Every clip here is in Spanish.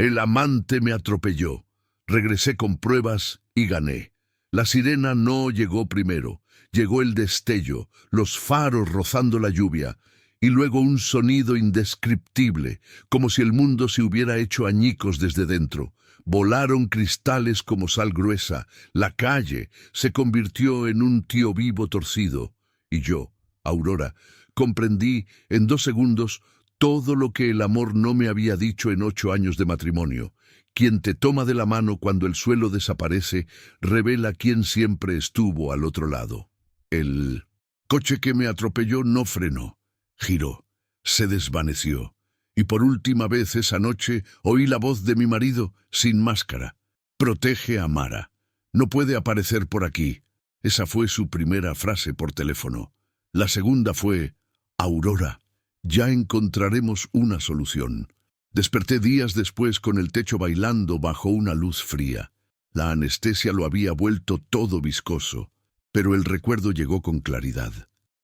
El amante me atropelló. Regresé con pruebas y gané. La sirena no llegó primero. Llegó el destello, los faros rozando la lluvia, y luego un sonido indescriptible, como si el mundo se hubiera hecho añicos desde dentro. Volaron cristales como sal gruesa. La calle se convirtió en un tío vivo torcido. Y yo, Aurora, comprendí en 2 segundos todo lo que el amor no me había dicho en 8 años de matrimonio. Quien te toma de la mano cuando el suelo desaparece, revela quién siempre estuvo al otro lado. El coche que me atropelló no frenó. Giró, se desvaneció. Y por última vez esa noche oí la voz de mi marido, sin máscara. Protege a Mara. No puede aparecer por aquí. Esa fue su primera frase por teléfono. La segunda fue, Aurora, ya encontraremos una solución. Desperté días después con el techo bailando bajo una luz fría. La anestesia lo había vuelto todo viscoso, pero el recuerdo llegó con claridad.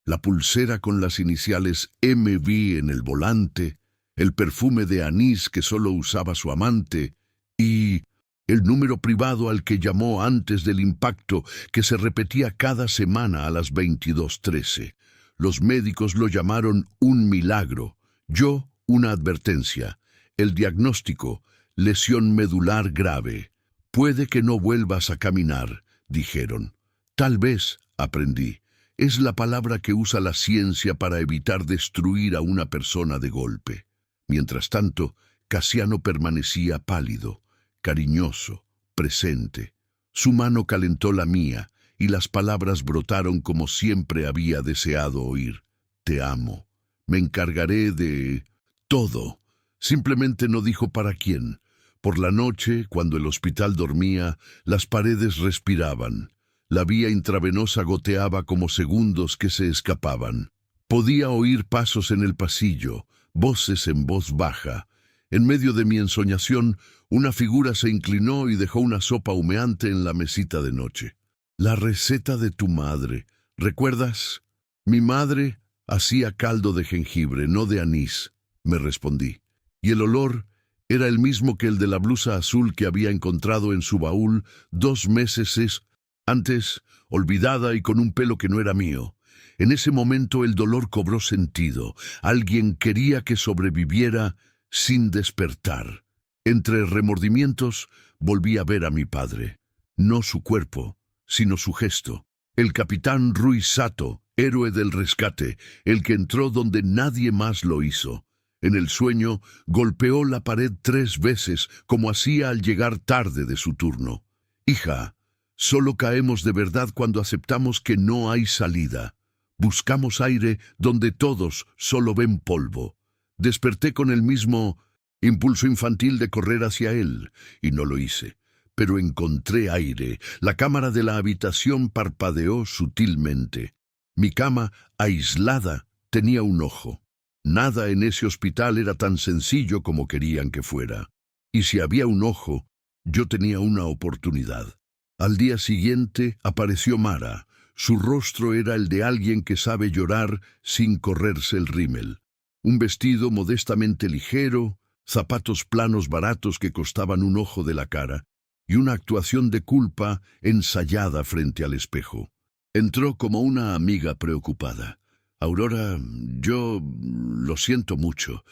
La pulsera con las iniciales MV en el volante, el perfume de anís que solo usaba su amante y el número privado al que llamó antes del impacto que se repetía cada semana a las 22:13. Los médicos lo llamaron un milagro, yo una advertencia. El diagnóstico, lesión medular grave. Puede que no vuelvas a caminar, dijeron. Tal vez, aprendí, es la palabra que usa la ciencia para evitar destruir a una persona de golpe. Mientras tanto, Casiano permanecía pálido, cariñoso, presente. Su mano calentó la mía y las palabras brotaron como siempre había deseado oír. Te amo. Me encargaré de todo. Simplemente no dijo para quién. Por la noche, cuando el hospital dormía, las paredes respiraban. La vía intravenosa goteaba como segundos que se escapaban. Podía oír pasos en el pasillo, voces en voz baja. En medio de mi ensoñación, una figura se inclinó y dejó una sopa humeante en la mesita de noche. La receta de tu madre, ¿recuerdas? Mi madre hacía caldo de jengibre, no de anís, me respondí. Y el olor era el mismo que el de la blusa azul que había encontrado en su baúl 2 meses antes, olvidada y con un pelo que no era mío. En ese momento el dolor cobró sentido. Alguien quería que sobreviviera sin despertar. Entre remordimientos volví a ver a mi padre. No su cuerpo, sino su gesto. El capitán Ruiz Sato, héroe del rescate, el que entró donde nadie más lo hizo. En el sueño golpeó la pared 3 veces, como hacía al llegar tarde de su turno. Hija, solo caemos de verdad cuando aceptamos que no hay salida. Buscamos aire donde todos solo ven polvo. Desperté con el mismo impulso infantil de correr hacia él, y no lo hice. Pero encontré aire. La cámara de la habitación parpadeó sutilmente. Mi cama, aislada, tenía un ojo. Nada en ese hospital era tan sencillo como querían que fuera. Y si había un ojo, yo tenía una oportunidad. Al día siguiente apareció Mara. Su rostro era el de alguien que sabe llorar sin correrse el rímel. Un vestido modestamente ligero, zapatos planos baratos que costaban un ojo de la cara, y una actuación de culpa ensayada frente al espejo. Entró como una amiga preocupada. Aurora, yo lo siento mucho.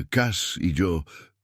Cass y yo,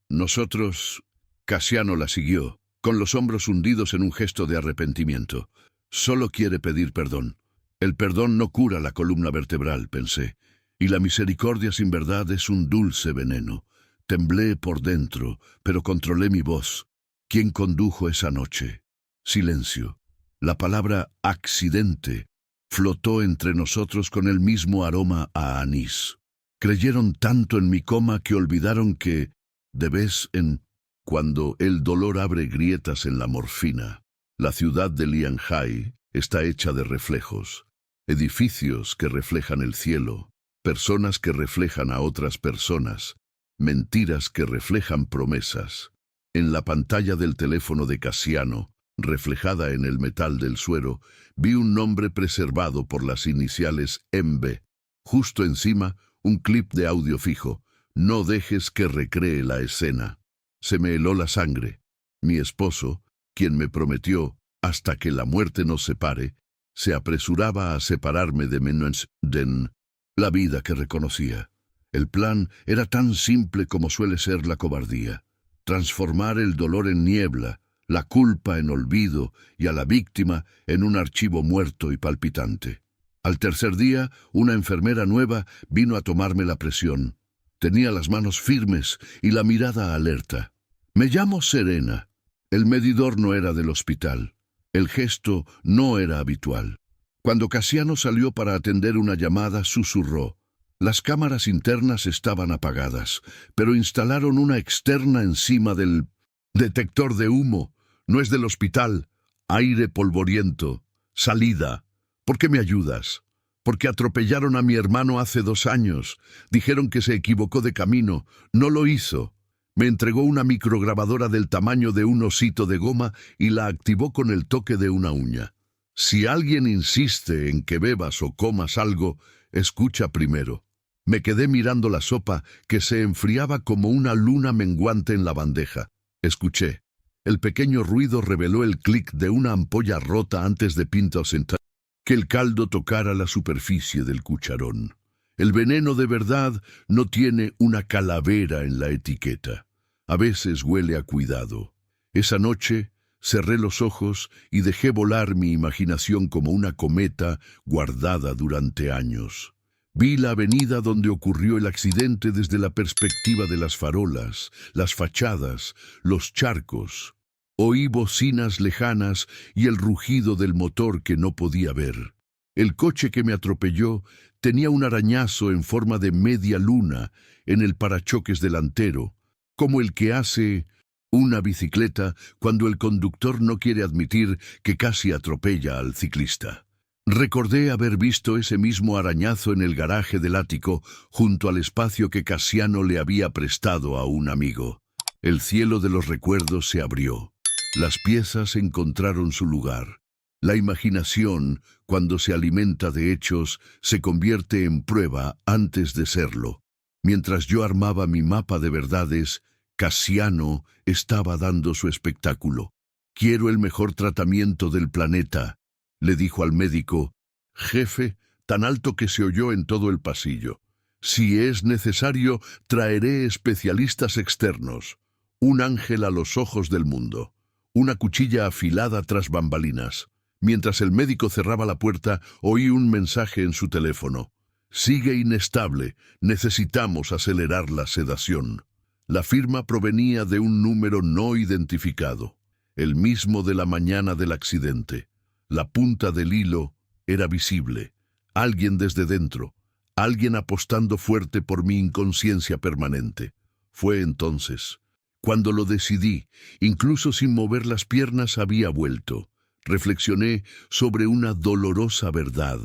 nosotros... Casiano la siguió, con los hombros hundidos en un gesto de arrepentimiento. Solo quiere pedir perdón. El perdón no cura la columna vertebral, pensé, y la misericordia sin verdad es un dulce veneno. Temblé por dentro, pero controlé mi voz. ¿Quién condujo esa noche? Silencio. La palabra accidente flotó entre nosotros con el mismo aroma a anís. Creyeron tanto en mi coma que olvidaron que, de vez en cuando, el dolor abre grietas en la morfina. La ciudad de Lianhai está hecha de reflejos. Edificios que reflejan el cielo, personas que reflejan a otras personas, mentiras que reflejan promesas. En la pantalla del teléfono de Casiano, reflejada en el metal del suero, vi un nombre preservado por las iniciales MB. Justo encima, un clip de audio fijo. No dejes que recree la escena. Se me heló la sangre. Mi esposo, quien me prometió, hasta que la muerte nos separe, se apresuraba a separarme de la vida que reconocía. El plan era tan simple como suele ser la cobardía: transformar el dolor en niebla, la culpa en olvido y a la víctima en un archivo muerto y palpitante. Al tercer día, una enfermera nueva vino a tomarme la presión. Tenía las manos firmes y la mirada alerta. «Me llamo Serena». El medidor no era del hospital. El gesto no era habitual. Cuando Cassiano salió para atender una llamada, susurró. Las cámaras internas estaban apagadas, pero instalaron una externa encima del detector de humo. No es del hospital. Aire polvoriento. Salida. ¿Por qué me ayudas? Porque atropellaron a mi hermano hace 2 años. Dijeron que se equivocó de camino. No lo hizo. Me entregó una micrograbadora del tamaño de un osito de goma y la activó con el toque de una uña. Si alguien insiste en que bebas o comas algo, escucha primero. Me quedé mirando la sopa que se enfriaba como una luna menguante en la bandeja. Escuché. El pequeño ruido reveló el clic de una ampolla rota antes de sentar que el caldo tocara la superficie del cucharón. El veneno de verdad no tiene una calavera en la etiqueta. A veces huele a cuidado. Esa noche cerré los ojos y dejé volar mi imaginación como una cometa guardada durante años. Vi la avenida donde ocurrió el accidente desde la perspectiva de las farolas, las fachadas, los charcos. Oí bocinas lejanas y el rugido del motor que no podía ver. El coche que me atropelló tenía un arañazo en forma de media luna en el parachoques delantero, como el que hace una bicicleta cuando el conductor no quiere admitir que casi atropella al ciclista. Recordé haber visto ese mismo arañazo en el garaje del ático, junto al espacio que Cassiano le había prestado a un amigo. El cielo de los recuerdos se abrió. Las piezas encontraron su lugar. La imaginación, cuando se alimenta de hechos, se convierte en prueba antes de serlo. Mientras yo armaba mi mapa de verdades, Cassiano estaba dando su espectáculo. «Quiero el mejor tratamiento del planeta», le dijo al médico. «Jefe», tan alto que se oyó en todo el pasillo. «Si es necesario, traeré especialistas externos. Un ángel a los ojos del mundo. Una cuchilla afilada tras bambalinas». Mientras el médico cerraba la puerta, oí un mensaje en su teléfono. «Sigue inestable. Necesitamos acelerar la sedación». La firma provenía de un número no identificado, el mismo de la mañana del accidente. La punta del hilo era visible. Alguien desde dentro, alguien apostando fuerte por mi inconsciencia permanente. Fue entonces, cuando lo decidí, incluso sin mover las piernas había vuelto. Reflexioné sobre una dolorosa verdad.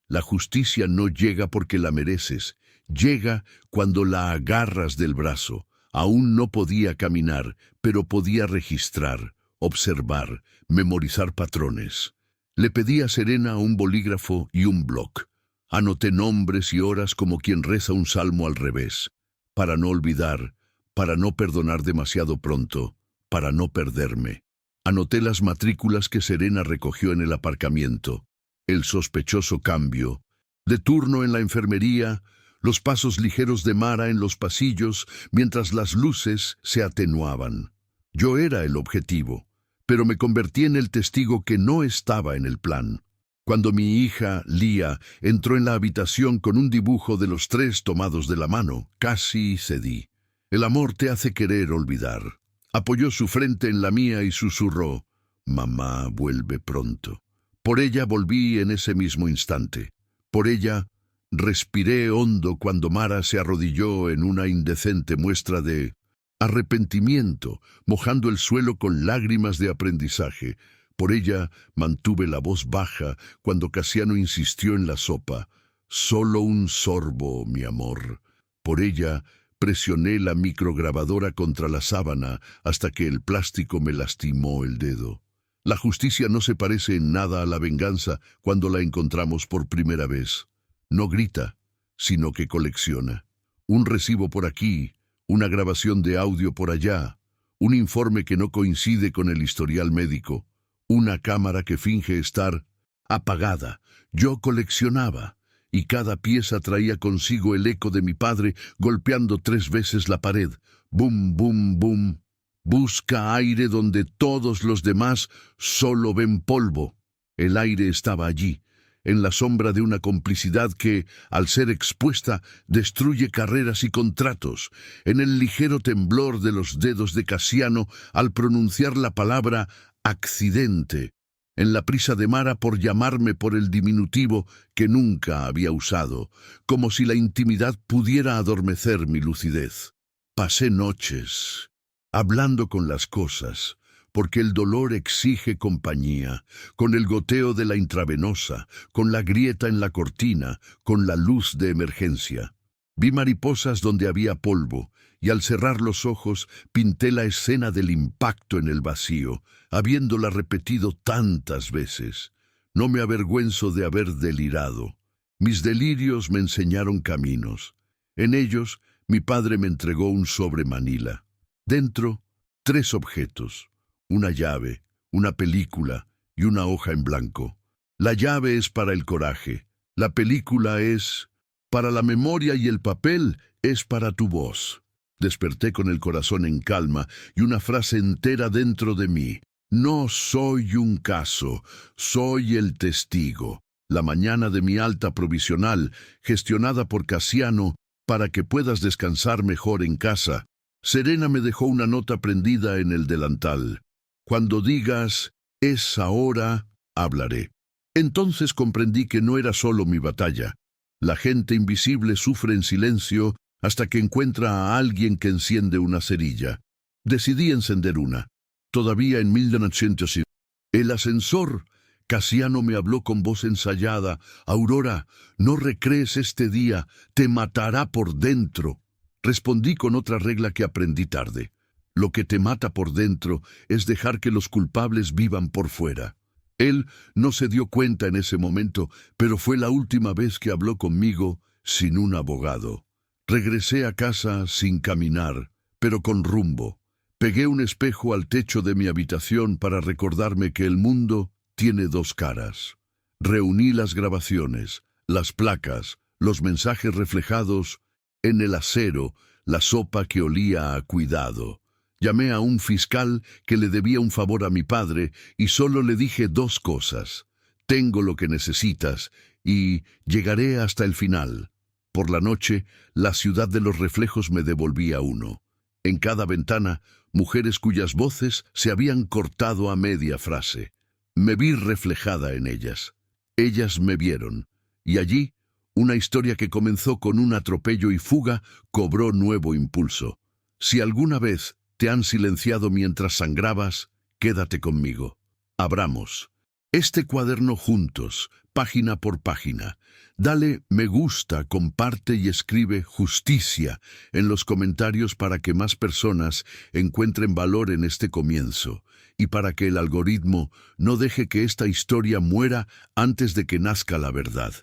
La justicia no llega porque la mereces, llega cuando la agarras del brazo. Aún no podía caminar, pero podía registrar, observar, memorizar patrones. Le pedí a Serena un bolígrafo y un bloc. Anoté nombres y horas como quien reza un salmo al revés, para no olvidar, para no perdonar demasiado pronto, para no perderme. Anoté las matrículas que Serena recogió en el aparcamiento, el sospechoso cambio, de turno en la enfermería, los pasos ligeros de Mara en los pasillos mientras las luces se atenuaban. Yo era el objetivo, pero me convertí en el testigo que no estaba en el plan. Cuando mi hija, Lía, entró en la habitación con un dibujo de los 3 tomados de la mano, casi cedí. «El amor te hace querer olvidar». Apoyó su frente en la mía y susurró: «Mamá vuelve pronto». Por ella volví en ese mismo instante. Por ella respiré hondo cuando Mara se arrodilló en una indecente muestra de arrepentimiento, mojando el suelo con lágrimas de aprendizaje. Por ella mantuve la voz baja cuando Cassiano insistió en la sopa. «Solo un sorbo, mi amor». Por ella presioné la micrograbadora contra la sábana hasta que el plástico me lastimó el dedo. La justicia no se parece en nada a la venganza cuando la encontramos por primera vez. No grita, sino que colecciona. Un recibo por aquí, una grabación de audio por allá, un informe que no coincide con el historial médico, una cámara que finge estar apagada. Yo coleccionaba, y cada pieza traía consigo el eco de mi padre golpeando 3 veces la pared. Bum, bum, bum. Busca aire donde todos los demás solo ven polvo. El aire estaba allí, en la sombra de una complicidad que, al ser expuesta, destruye carreras y contratos, en el ligero temblor de los dedos de Casiano al pronunciar la palabra accidente, en la prisa de Mara por llamarme por el diminutivo que nunca había usado, como si la intimidad pudiera adormecer mi lucidez. Pasé noches hablando con las cosas, porque el dolor exige compañía, con el goteo de la intravenosa, con la grieta en la cortina, con la luz de emergencia. Vi mariposas donde había polvo, y al cerrar los ojos pinté la escena del impacto en el vacío, habiéndola repetido tantas veces. No me avergüenzo de haber delirado. Mis delirios me enseñaron caminos. En ellos, mi padre me entregó un sobre Manila. Dentro, 3 objetos. Una llave, una película y una hoja en blanco. La llave es para el coraje, la película es para la memoria y el papel es para tu voz. Desperté con el corazón en calma y una frase entera dentro de mí. No soy un caso, soy el testigo. La mañana de mi alta provisional, gestionada por Casiano para que puedas descansar mejor en casa, Serena me dejó una nota prendida en el delantal. Cuando digas, es ahora, hablaré. Entonces comprendí que no era solo mi batalla. La gente invisible sufre en silencio hasta que encuentra a alguien que enciende una cerilla. Decidí encender una. Todavía en 1900. El ascensor. Casiano me habló con voz ensayada. Aurora, no recrees este día, te matará por dentro. Respondí con otra regla que aprendí tarde. Lo que te mata por dentro es dejar que los culpables vivan por fuera. Él no se dio cuenta en ese momento, pero fue la última vez que habló conmigo sin un abogado. Regresé a casa sin caminar, pero con rumbo. Pegué un espejo al techo de mi habitación para recordarme que el mundo tiene 2 caras. Reuní las grabaciones, las placas, los mensajes reflejados en el acero, la sopa que olía a cuidado. Llamé a un fiscal que le debía un favor a mi padre y solo le dije 2 cosas. Tengo lo que necesitas y llegaré hasta el final. Por la noche, la ciudad de los reflejos me devolvía uno. En cada ventana, mujeres cuyas voces se habían cortado a media frase. Me vi reflejada en ellas. Ellas me vieron. Y allí, una historia que comenzó con un atropello y fuga cobró nuevo impulso. Si alguna vez te han silenciado mientras sangrabas, quédate conmigo. Abramos este cuaderno juntos, página por página. Dale me gusta, comparte y escribe justicia en los comentarios para que más personas encuentren valor en este comienzo y para que el algoritmo no deje que esta historia muera antes de que nazca la verdad.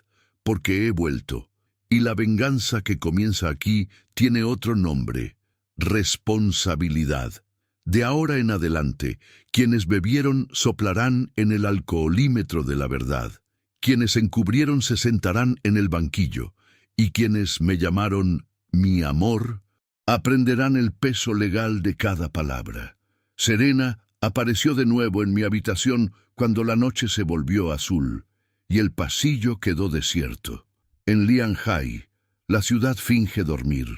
Porque he vuelto, y la venganza que comienza aquí tiene otro nombre: responsabilidad. De ahora en adelante, quienes bebieron soplarán en el alcoholímetro de la verdad. Quienes encubrieron se sentarán en el banquillo, y quienes me llamaron mi amor, aprenderán el peso legal de cada palabra. Serena apareció de nuevo en mi habitación cuando la noche se volvió azul, y el pasillo quedó desierto. En Lianhai, la ciudad finge dormir.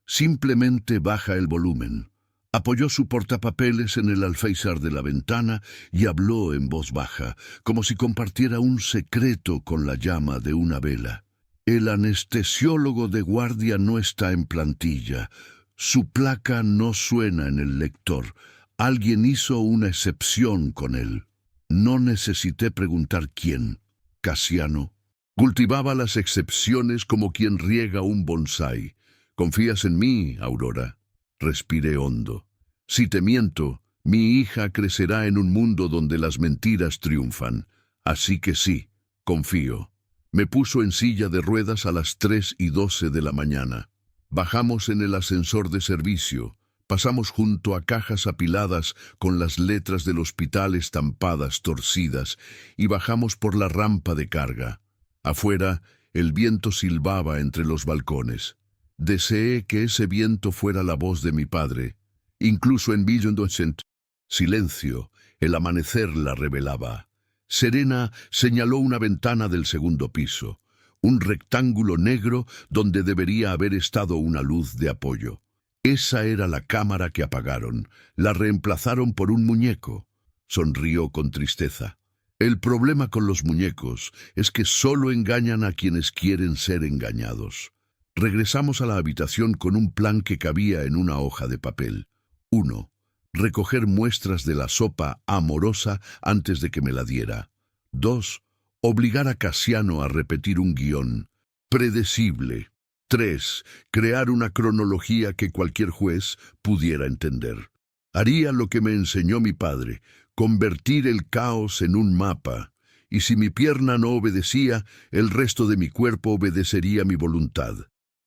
Simplemente baja el volumen. Apoyó su portapapeles en el alféizar de la ventana y habló en voz baja, como si compartiera un secreto con la llama de una vela. El anestesiólogo de guardia no está en plantilla. Su placa no suena en el lector. Alguien hizo una excepción con él. No necesité preguntar quién. Casiano. Cultivaba las excepciones como quien riega un bonsái. ¿Confías en mí, Aurora? Respiré hondo. Si te miento, mi hija crecerá en un mundo donde las mentiras triunfan. Así que sí, confío. Me puso en silla de ruedas a las 3:12 de la mañana. Bajamos en el ascensor de servicio. Pasamos junto a cajas apiladas con las letras del hospital estampadas, torcidas, y bajamos por la rampa de carga. Afuera, el viento silbaba entre los balcones. Deseé que ese viento fuera la voz de mi padre. Incluso en Villondocent, silencio, el amanecer la revelaba. Serena señaló una ventana del segundo piso, un rectángulo negro donde debería haber estado una luz de apoyo. Esa era la cámara que apagaron. La reemplazaron por un muñeco. Sonrió con tristeza. El problema con los muñecos es que solo engañan a quienes quieren ser engañados. Regresamos a la habitación con un plan que cabía en una hoja de papel. 1. Recoger muestras de la sopa amorosa antes de que me la diera. 2. Obligar a Casiano a repetir un guión predecible. 3. Crear una cronología que cualquier juez pudiera entender. Haría lo que me enseñó mi padre, convertir el caos en un mapa, y si mi pierna no obedecía, el resto de mi cuerpo obedecería mi voluntad.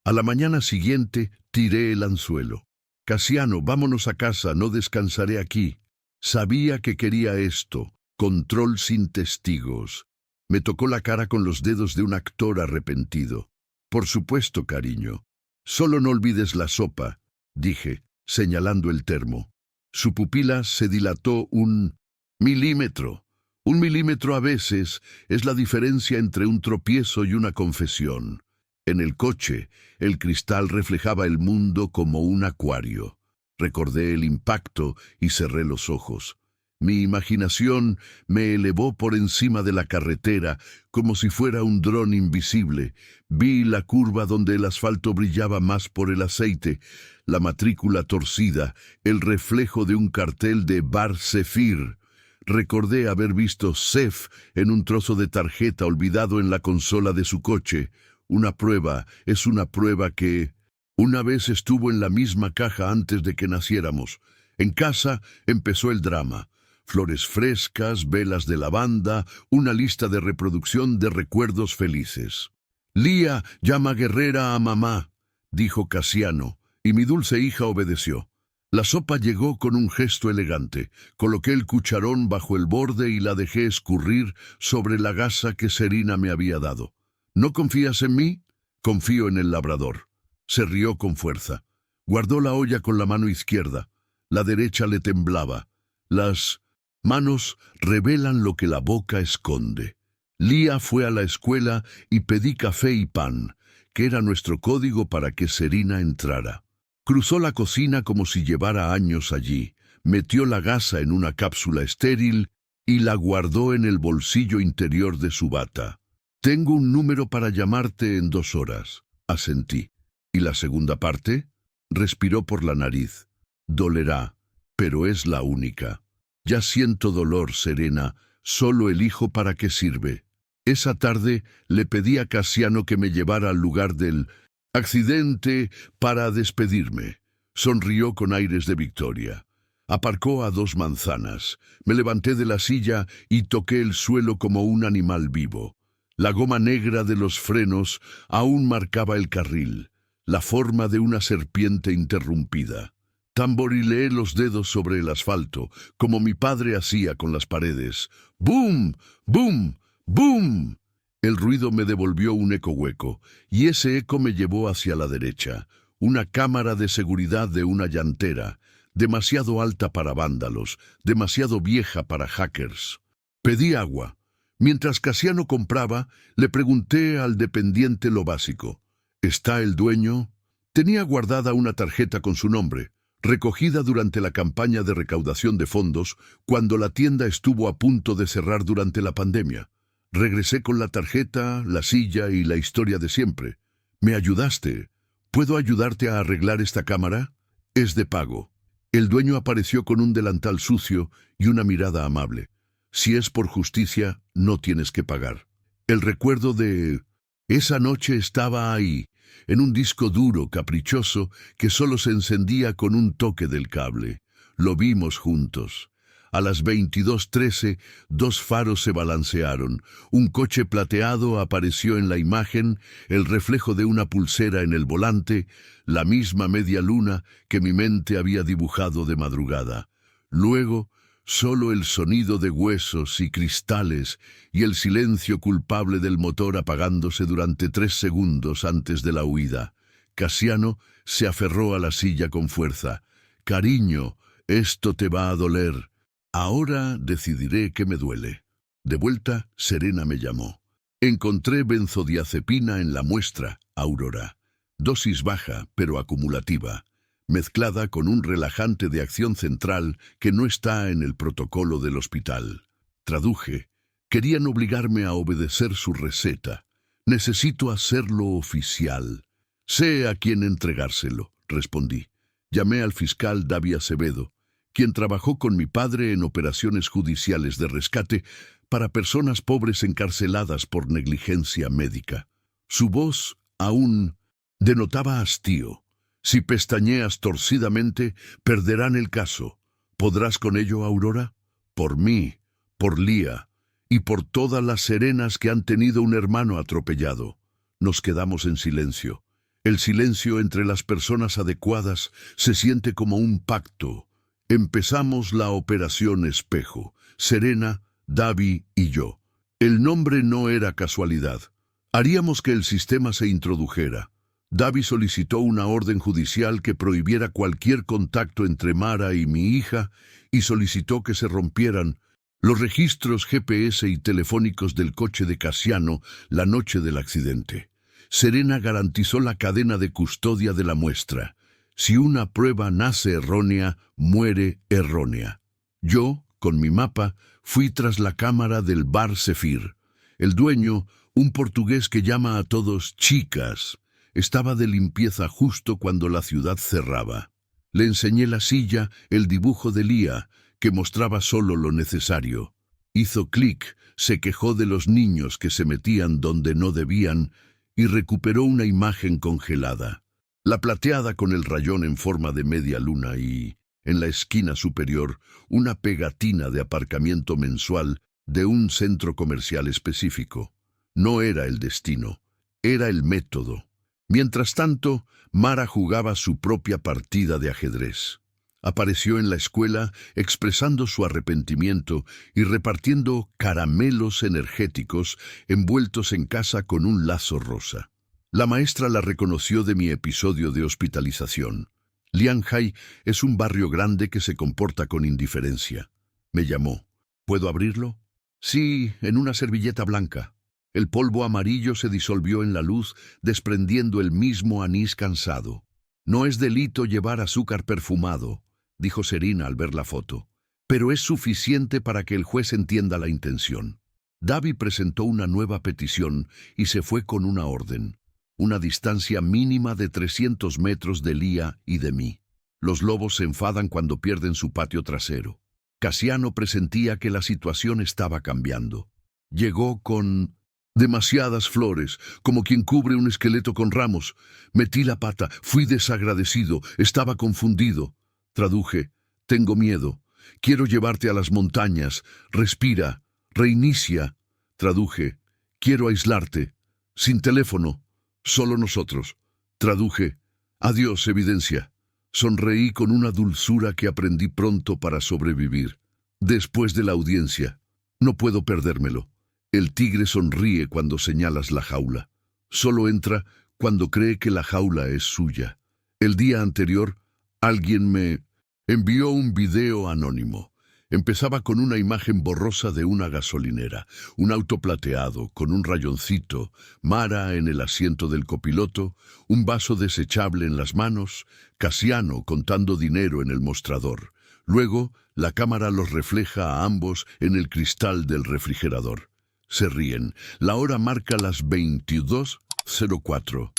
A la mañana siguiente tiré el anzuelo. Casiano, vámonos a casa, no descansaré aquí. Sabía que quería esto, control sin testigos. Me tocó la cara con los dedos de un actor arrepentido. Por supuesto, cariño. Solo no olvides la sopa, dije, señalando el termo. Su pupila se dilató 1 milímetro. 1 milímetro a veces es la diferencia entre un tropiezo y una confesión. En el coche, el cristal reflejaba el mundo como un acuario. Recordé el impacto y cerré los ojos. Mi imaginación me elevó por encima de la carretera como si fuera un dron invisible. Vi la curva donde el asfalto brillaba más por el aceite, la matrícula torcida, el reflejo de un cartel de Bar Zephyr. Recordé haber visto Sef en un trozo de tarjeta olvidado en la consola de su coche. Una prueba es una prueba que una vez estuvo en la misma caja antes de que naciéramos. En casa empezó el drama. Flores frescas, velas de lavanda, una lista de reproducción de recuerdos felices. «Lía, llama guerrera a mamá», dijo Casiano, y mi dulce hija obedeció. La sopa llegó con un gesto elegante. Coloqué el cucharón bajo el borde y la dejé escurrir sobre la gasa que Serena me había dado. «¿No confías en mí?» «Confío en el labrador». Se rió con fuerza. Guardó la olla con la mano izquierda. La derecha le temblaba. Las manos revelan lo que la boca esconde. Lía fue a la escuela y pedí café y pan, que era nuestro código para que Serena entrara. Cruzó la cocina como si llevara años allí, metió la gasa en una cápsula estéril y la guardó en el bolsillo interior de su bata. «Tengo un número para llamarte en 2 horas», asentí. «¿Y la segunda parte?» Respiró por la nariz. «Dolerá, pero es la única». «Ya siento dolor, Serena, solo elijo para qué sirve». Esa tarde le pedí a Casiano que me llevara al lugar del accidente para despedirme. Sonrió con aires de victoria. Aparcó a 2 manzanas. Me levanté de la silla y toqué el suelo como un animal vivo. La goma negra de los frenos aún marcaba el carril, la forma de una serpiente interrumpida. Tamborileé los dedos sobre el asfalto, como mi padre hacía con las paredes. ¡Bum! ¡Bum! ¡Bum! El ruido me devolvió un eco hueco, y ese eco me llevó hacia la derecha. Una cámara de seguridad de una llantera, demasiado alta para vándalos, demasiado vieja para hackers. Pedí agua. Mientras Casiano compraba, le pregunté al dependiente lo básico. ¿Está el dueño? Tenía guardada una tarjeta con su nombre, recogida durante la campaña de recaudación de fondos cuando la tienda estuvo a punto de cerrar durante la pandemia. Regresé con la tarjeta, la silla y la historia de siempre. «¿Me ayudaste? ¿Puedo ayudarte a arreglar esta cámara?» «Es de pago». El dueño apareció con un delantal sucio y una mirada amable. «Si es por justicia, no tienes que pagar». El recuerdo de esa noche estaba ahí, en un disco duro, caprichoso, que solo se encendía con un toque del cable. Lo vimos juntos. A las 22:13, dos faros se balancearon. Un coche plateado apareció en la imagen, el reflejo de una pulsera en el volante, la misma media luna que mi mente había dibujado de madrugada. Luego, solo el sonido de huesos y cristales y el silencio culpable del motor apagándose durante 3 segundos antes de la huida. Casiano se aferró a la silla con fuerza. «Cariño, esto te va a doler. Ahora decidiré qué me duele». De vuelta, Serena me llamó. Encontré benzodiazepina en la muestra, Aurora. Dosis baja, pero acumulativa, mezclada con un relajante de acción central que no está en el protocolo del hospital. Traduje. Querían obligarme a obedecer su receta. Necesito hacerlo oficial. Sé a quién entregárselo, respondí. Llamé al fiscal David Acevedo, quien trabajó con mi padre en operaciones judiciales de rescate para personas pobres encarceladas por negligencia médica. Su voz aún denotaba hastío. «Si pestañeas torcidamente, perderán el caso. ¿Podrás con ello, Aurora? Por mí, por Lía y por todas las Serenas que han tenido un hermano atropellado». Nos quedamos en silencio. El silencio entre las personas adecuadas se siente como un pacto. Empezamos la operación Espejo, Serena, David y yo. El nombre no era casualidad. Haríamos que el sistema se introdujera. David solicitó una orden judicial que prohibiera cualquier contacto entre Mara y mi hija y solicitó que se rompieran los registros GPS y telefónicos del coche de Casiano la noche del accidente. Serena garantizó la cadena de custodia de la muestra. Si una prueba nace errónea, muere errónea. Yo, con mi mapa, fui tras la cámara del bar Zephyr. El dueño, un portugués que llama a todos chicas, estaba de limpieza justo cuando la ciudad cerraba. Le enseñé la silla, el dibujo de Lía, que mostraba solo lo necesario. Hizo clic, se quejó de los niños que se metían donde no debían y recuperó una imagen congelada. La plateada con el rayón en forma de media luna y, en la esquina superior, una pegatina de aparcamiento mensual de un centro comercial específico. No era el destino, era el método. Mientras tanto, Mara jugaba su propia partida de ajedrez. Apareció en la escuela expresando su arrepentimiento y repartiendo caramelos energéticos envueltos en casa con un lazo rosa. La maestra la reconoció de mi episodio de hospitalización. Lianhai es un barrio grande que se comporta con indiferencia. Me llamó. ¿Puedo abrirlo? Sí, en una servilleta blanca. El polvo amarillo se disolvió en la luz, desprendiendo el mismo anís cansado. No es delito llevar azúcar perfumado, dijo Serena al ver la foto, pero es suficiente para que el juez entienda la intención. David presentó una nueva petición y se fue con una orden. Una distancia mínima de 300 metros de Lía y de mí. Los lobos se enfadan cuando pierden su patio trasero. Casiano presentía que la situación estaba cambiando. Llegó con demasiadas flores, como quien cubre un esqueleto con ramos. Metí la pata, fui desagradecido, estaba confundido. Traduje, tengo miedo, quiero llevarte a las montañas, respira, reinicia. Traduje, quiero aislarte, sin teléfono, solo nosotros. Traduje, adiós, evidencia. Sonreí con una dulzura que aprendí pronto para sobrevivir. Después de la audiencia, no puedo perdérmelo. El tigre sonríe cuando señalas la jaula. Solo entra cuando cree que la jaula es suya. El día anterior, alguien me envió un video anónimo. Empezaba con una imagen borrosa de una gasolinera, un auto plateado con un rayoncito, Mara en el asiento del copiloto, un vaso desechable en las manos, Casiano contando dinero en el mostrador. Luego, la cámara los refleja a ambos en el cristal del refrigerador. Se ríen. La hora marca las 22:04.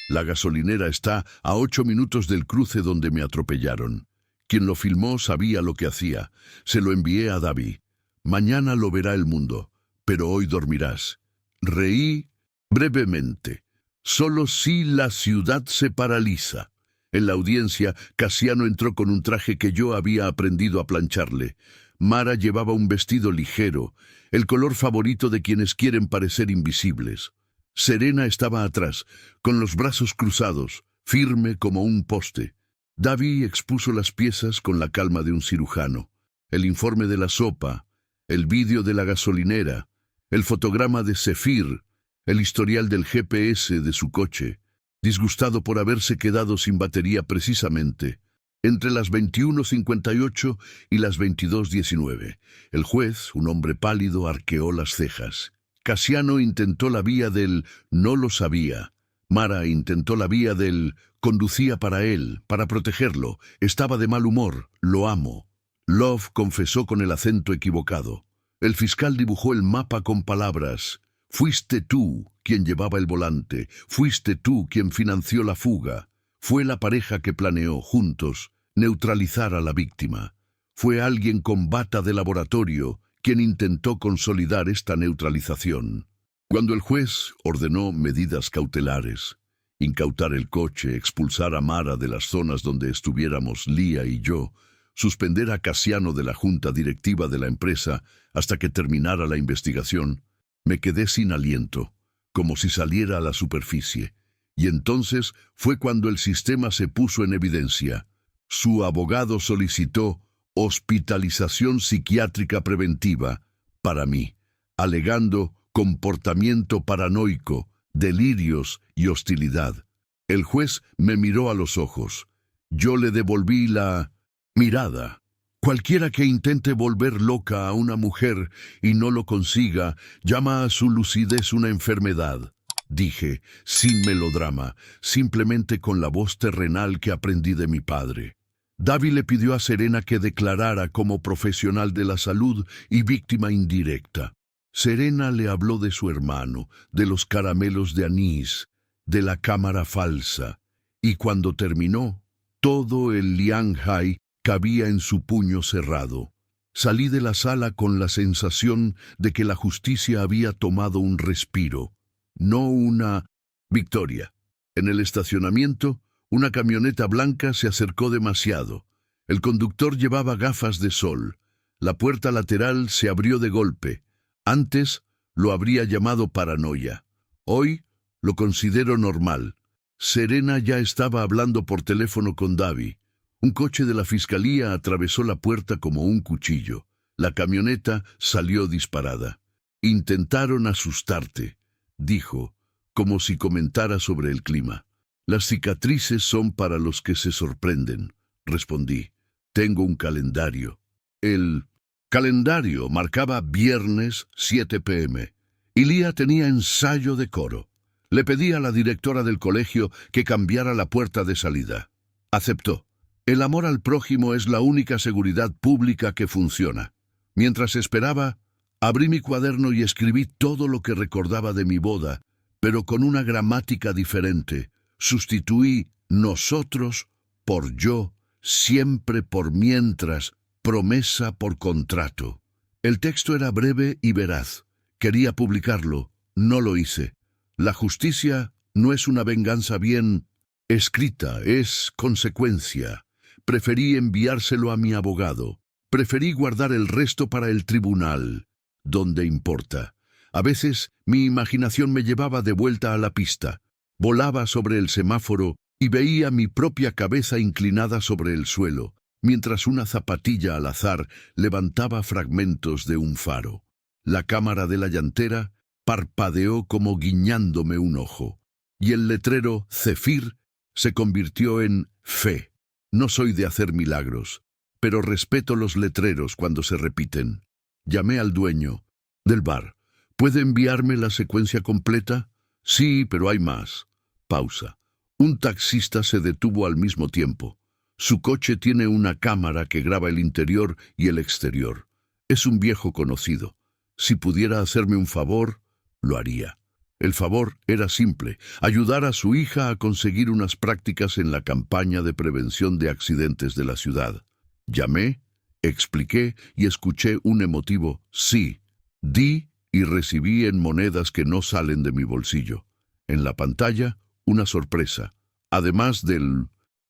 La gasolinera está a 8 minutos del cruce donde me atropellaron. Quien lo filmó sabía lo que hacía. Se lo envié a David. Mañana lo verá el mundo, pero hoy dormirás. Reí brevemente. Solo si la ciudad se paraliza. En la audiencia, Casiano entró con un traje que yo había aprendido a plancharle. Mara llevaba un vestido ligero, el color favorito de quienes quieren parecer invisibles. Serena estaba atrás, con los brazos cruzados, firme como un poste. Davi expuso las piezas con la calma de un cirujano. El informe de la sopa, el vídeo de la gasolinera, el fotograma de Zephyr, el historial del GPS de su coche, disgustado por haberse quedado sin batería precisamente entre las 21:58 y las 22:19. El juez, un hombre pálido, arqueó las cejas. Casiano intentó la vía del no lo sabía. Mara intentó la vía del conducía para él, para protegerlo. Estaba de mal humor. Lo amo. Love confesó con el acento equivocado. El fiscal dibujó el mapa con palabras. Fuiste tú quien llevaba el volante. Fuiste tú quien financió la fuga. Fue la pareja que planeó, juntos, neutralizar a la víctima. Fue alguien con bata de laboratorio quien intentó consolidar esta neutralización. Cuando el juez ordenó medidas cautelares, incautar el coche, expulsar a Mara de las zonas donde estuviéramos Lía y yo, suspender a Casiano de la junta directiva de la empresa hasta que terminara la investigación, me quedé sin aliento, como si saliera a la superficie. Y entonces fue cuando el sistema se puso en evidencia. Su abogado solicitó hospitalización psiquiátrica preventiva para mí, alegando comportamiento paranoico, delirios y hostilidad. El juez me miró a los ojos. Yo le devolví la mirada. Cualquiera que intente volver loca a una mujer y no lo consiga, llama a su lucidez una enfermedad. Dije, sin melodrama, simplemente con la voz terrenal que aprendí de mi padre. Davi le pidió a Serena que declarara como profesional de la salud y víctima indirecta. Serena le habló de su hermano, de los caramelos de anís, de la cámara falsa, y cuando terminó, todo el Lianghai cabía en su puño cerrado. Salí de la sala con la sensación de que la justicia había tomado un respiro. No una victoria. En el estacionamiento, una camioneta blanca se acercó demasiado. El conductor llevaba gafas de sol. La puerta lateral se abrió de golpe. Antes lo habría llamado paranoia. Hoy lo considero normal. Serena ya estaba hablando por teléfono con Davi. Un coche de la fiscalía atravesó la puerta como un cuchillo. La camioneta salió disparada. Intentaron asustarte, dijo, como si comentara sobre el clima. Las cicatrices son para los que se sorprenden, respondí. Tengo un calendario. El calendario marcaba viernes 7 p.m. y Lía tenía ensayo de coro. Le pedí a la directora del colegio que cambiara la puerta de salida. Aceptó. El amor al prójimo es la única seguridad pública que funciona. Mientras esperaba, abrí mi cuaderno y escribí todo lo que recordaba de mi boda, pero con una gramática diferente. Sustituí nosotros por yo, siempre por mientras, promesa por contrato. El texto era breve y veraz. Quería publicarlo, no lo hice. La justicia no es una venganza bien escrita, es consecuencia. Preferí enviárselo a mi abogado. Preferí guardar el resto para el tribunal, donde importa. A veces mi imaginación me llevaba de vuelta a la pista. Volaba sobre el semáforo y veía mi propia cabeza inclinada sobre el suelo, mientras una zapatilla al azar levantaba fragmentos de un faro. La cámara de la llantera parpadeó como guiñándome un ojo, y el letrero Zephyr se convirtió en fe. No soy de hacer milagros, pero respeto los letreros cuando se repiten. Llamé al dueño del bar. ¿Puede enviarme la secuencia completa? Sí, pero hay más. Pausa. Un taxista se detuvo al mismo tiempo. Su coche tiene una cámara que graba el interior y el exterior. Es un viejo conocido. Si pudiera hacerme un favor, lo haría. El favor era simple: ayudar a su hija a conseguir unas prácticas en la campaña de prevención de accidentes de la ciudad. Llamé, expliqué y escuché un emotivo sí. Di y recibí en monedas que no salen de mi bolsillo. En la pantalla, una sorpresa. Además del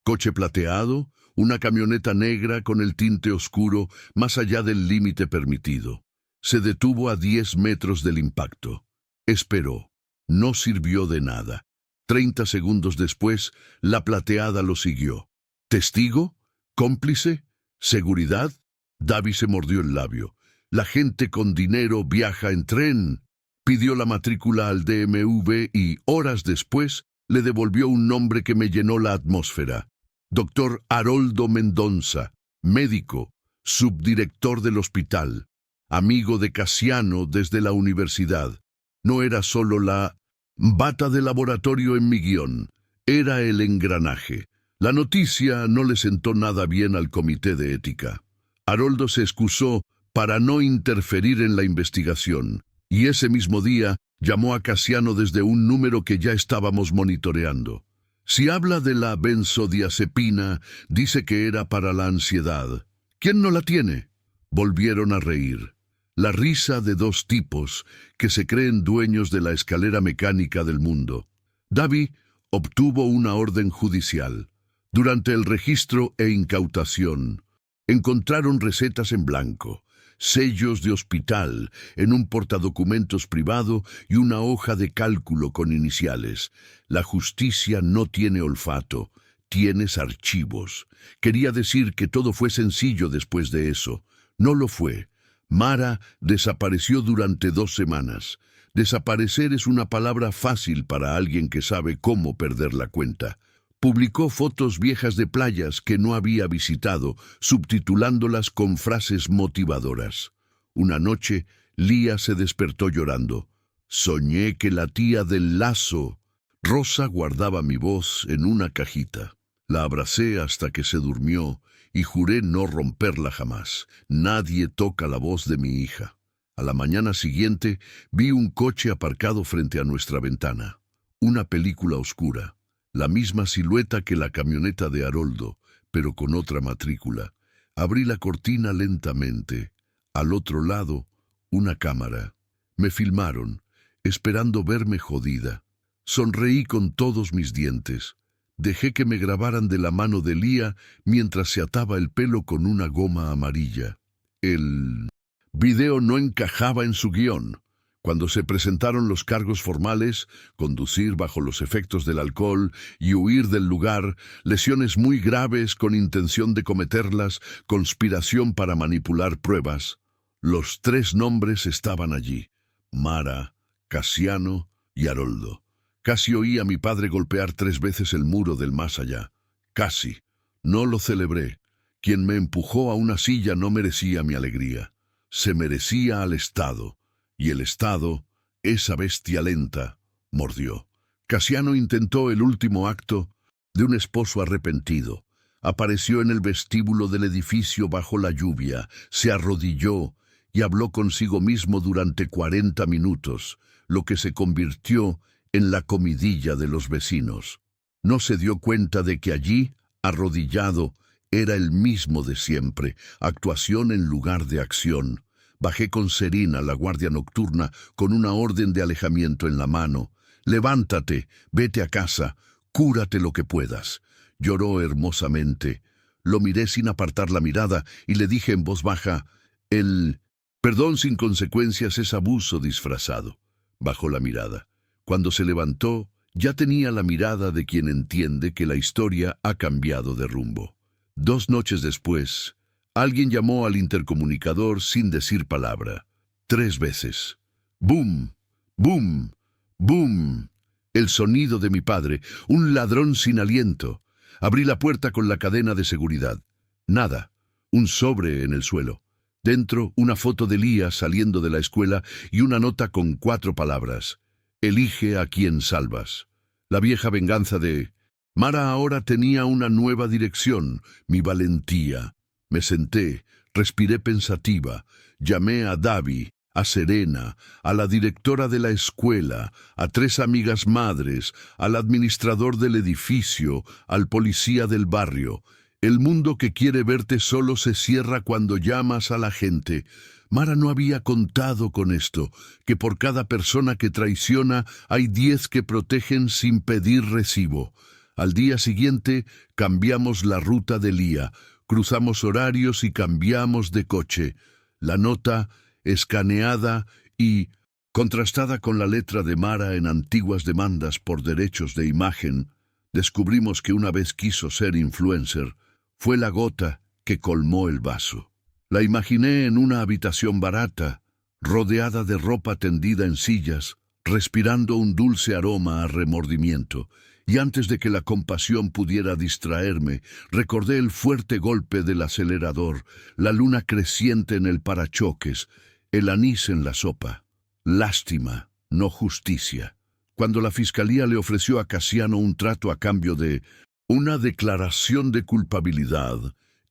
Coche plateado, una camioneta negra con el tinte oscuro más allá del límite permitido. Se detuvo a 10 metros del impacto. Esperó. No sirvió de nada. 30 segundos después, la plateada lo siguió. ¿Testigo? ¿Cómplice? ¿Seguridad? Davi se mordió el labio. La gente con dinero viaja en tren. Pidió la matrícula al DMV y, horas después, le devolvió un nombre que me llenó la atmósfera. Doctor Haroldo Mendonça, médico, subdirector del hospital, amigo de Casiano desde la universidad. No era solo la bata de laboratorio en mi guión, era el engranaje. La noticia no le sentó nada bien al comité de ética. Haroldo se excusó para no interferir en la investigación, y ese mismo día llamó a Casiano desde un número que ya estábamos monitoreando. Si habla de la benzodiazepina, dice que era para la ansiedad. ¿Quién no la tiene? Volvieron a reír. La risa de dos tipos que se creen dueños de la escalera mecánica del mundo. Davi obtuvo una orden judicial. Durante el registro e incautación, encontraron recetas en blanco, sellos de hospital en un portadocumentos privado y una hoja de cálculo con iniciales. La justicia no tiene olfato, tienes archivos. Quería decir que todo fue sencillo después de eso. No lo fue. Mara desapareció durante 2 semanas. Desaparecer es una palabra fácil para alguien que sabe cómo perder la cuenta. Publicó fotos viejas de playas que no había visitado, subtitulándolas con frases motivadoras. Una noche, Lía se despertó llorando. Soñé que la tía del lazo. Rosa guardaba mi voz en una cajita. La abracé hasta que se durmió y juré no romperla jamás. Nadie toca la voz de mi hija. A la mañana siguiente, vi un coche aparcado frente a nuestra ventana. Una película oscura. La misma silueta que la camioneta de Haroldo, pero con otra matrícula. Abrí la cortina lentamente. Al otro lado, una cámara. Me filmaron, esperando verme jodida. Sonreí con todos mis dientes. Dejé que me grabaran de la mano de Lía mientras se ataba el pelo con una goma amarilla. El video no encajaba en su guión. Cuando se presentaron los cargos formales, conducir bajo los efectos del alcohol y huir del lugar, lesiones muy graves con intención de cometerlas, conspiración para manipular pruebas, los 3 nombres estaban allí: Mara, Casiano y Haroldo. Casi oí a mi padre golpear 3 veces el muro del más allá. Casi. No lo celebré. Quien me empujó a una silla no merecía mi alegría. Se merecía al Estado. Y el Estado, esa bestia lenta, mordió. Casiano intentó el último acto de un esposo arrepentido. Apareció en el vestíbulo del edificio bajo la lluvia, se arrodilló y habló consigo mismo durante 40 minutos, lo que se convirtió en la comidilla de los vecinos. No se dio cuenta de que allí, arrodillado, era el mismo de siempre, actuación en lugar de acción. Bajé con Serena, la guardia nocturna, con una orden de alejamiento en la mano. «Levántate, vete a casa, cúrate lo que puedas». Lloró hermosamente. Lo miré sin apartar la mirada y le dije en voz baja: «El perdón sin consecuencias es abuso disfrazado». Bajó la mirada. Cuando se levantó, ya tenía la mirada de quien entiende que la historia ha cambiado de rumbo. 2 noches después, alguien llamó al intercomunicador sin decir palabra. 3 veces. ¡Bum! ¡Bum! ¡Bum! El sonido de mi padre, un ladrón sin aliento. Abrí la puerta con la cadena de seguridad. Nada. Un sobre en el suelo. Dentro, una foto de Lía saliendo de la escuela y una nota con 4 palabras. Elige a quien salvas. La vieja venganza de... Mara ahora tenía una nueva dirección, mi valentía. Me senté, respiré pensativa, llamé a Davi, a Serena, a la directora de la escuela, a 3 amigas madres, al administrador del edificio, al policía del barrio. El mundo que quiere verte solo se cierra cuando llamas a la gente. Mara no había contado con esto, que por cada persona que traiciona hay 10 que protegen sin pedir recibo. Al día siguiente cambiamos la ruta de Lía, cruzamos horarios y cambiamos de coche. La nota, escaneada y contrastada con la letra de Mara en antiguas demandas por derechos de imagen, descubrimos que una vez quiso ser influencer, fue la gota que colmó el vaso. La imaginé en una habitación barata, rodeada de ropa tendida en sillas, respirando un dulce aroma a remordimiento, y antes de que la compasión pudiera distraerme, recordé el fuerte golpe del acelerador, la luna creciente en el parachoques, el anís en la sopa. Lástima, no justicia. Cuando la fiscalía le ofreció a Casiano un trato a cambio de una declaración de culpabilidad,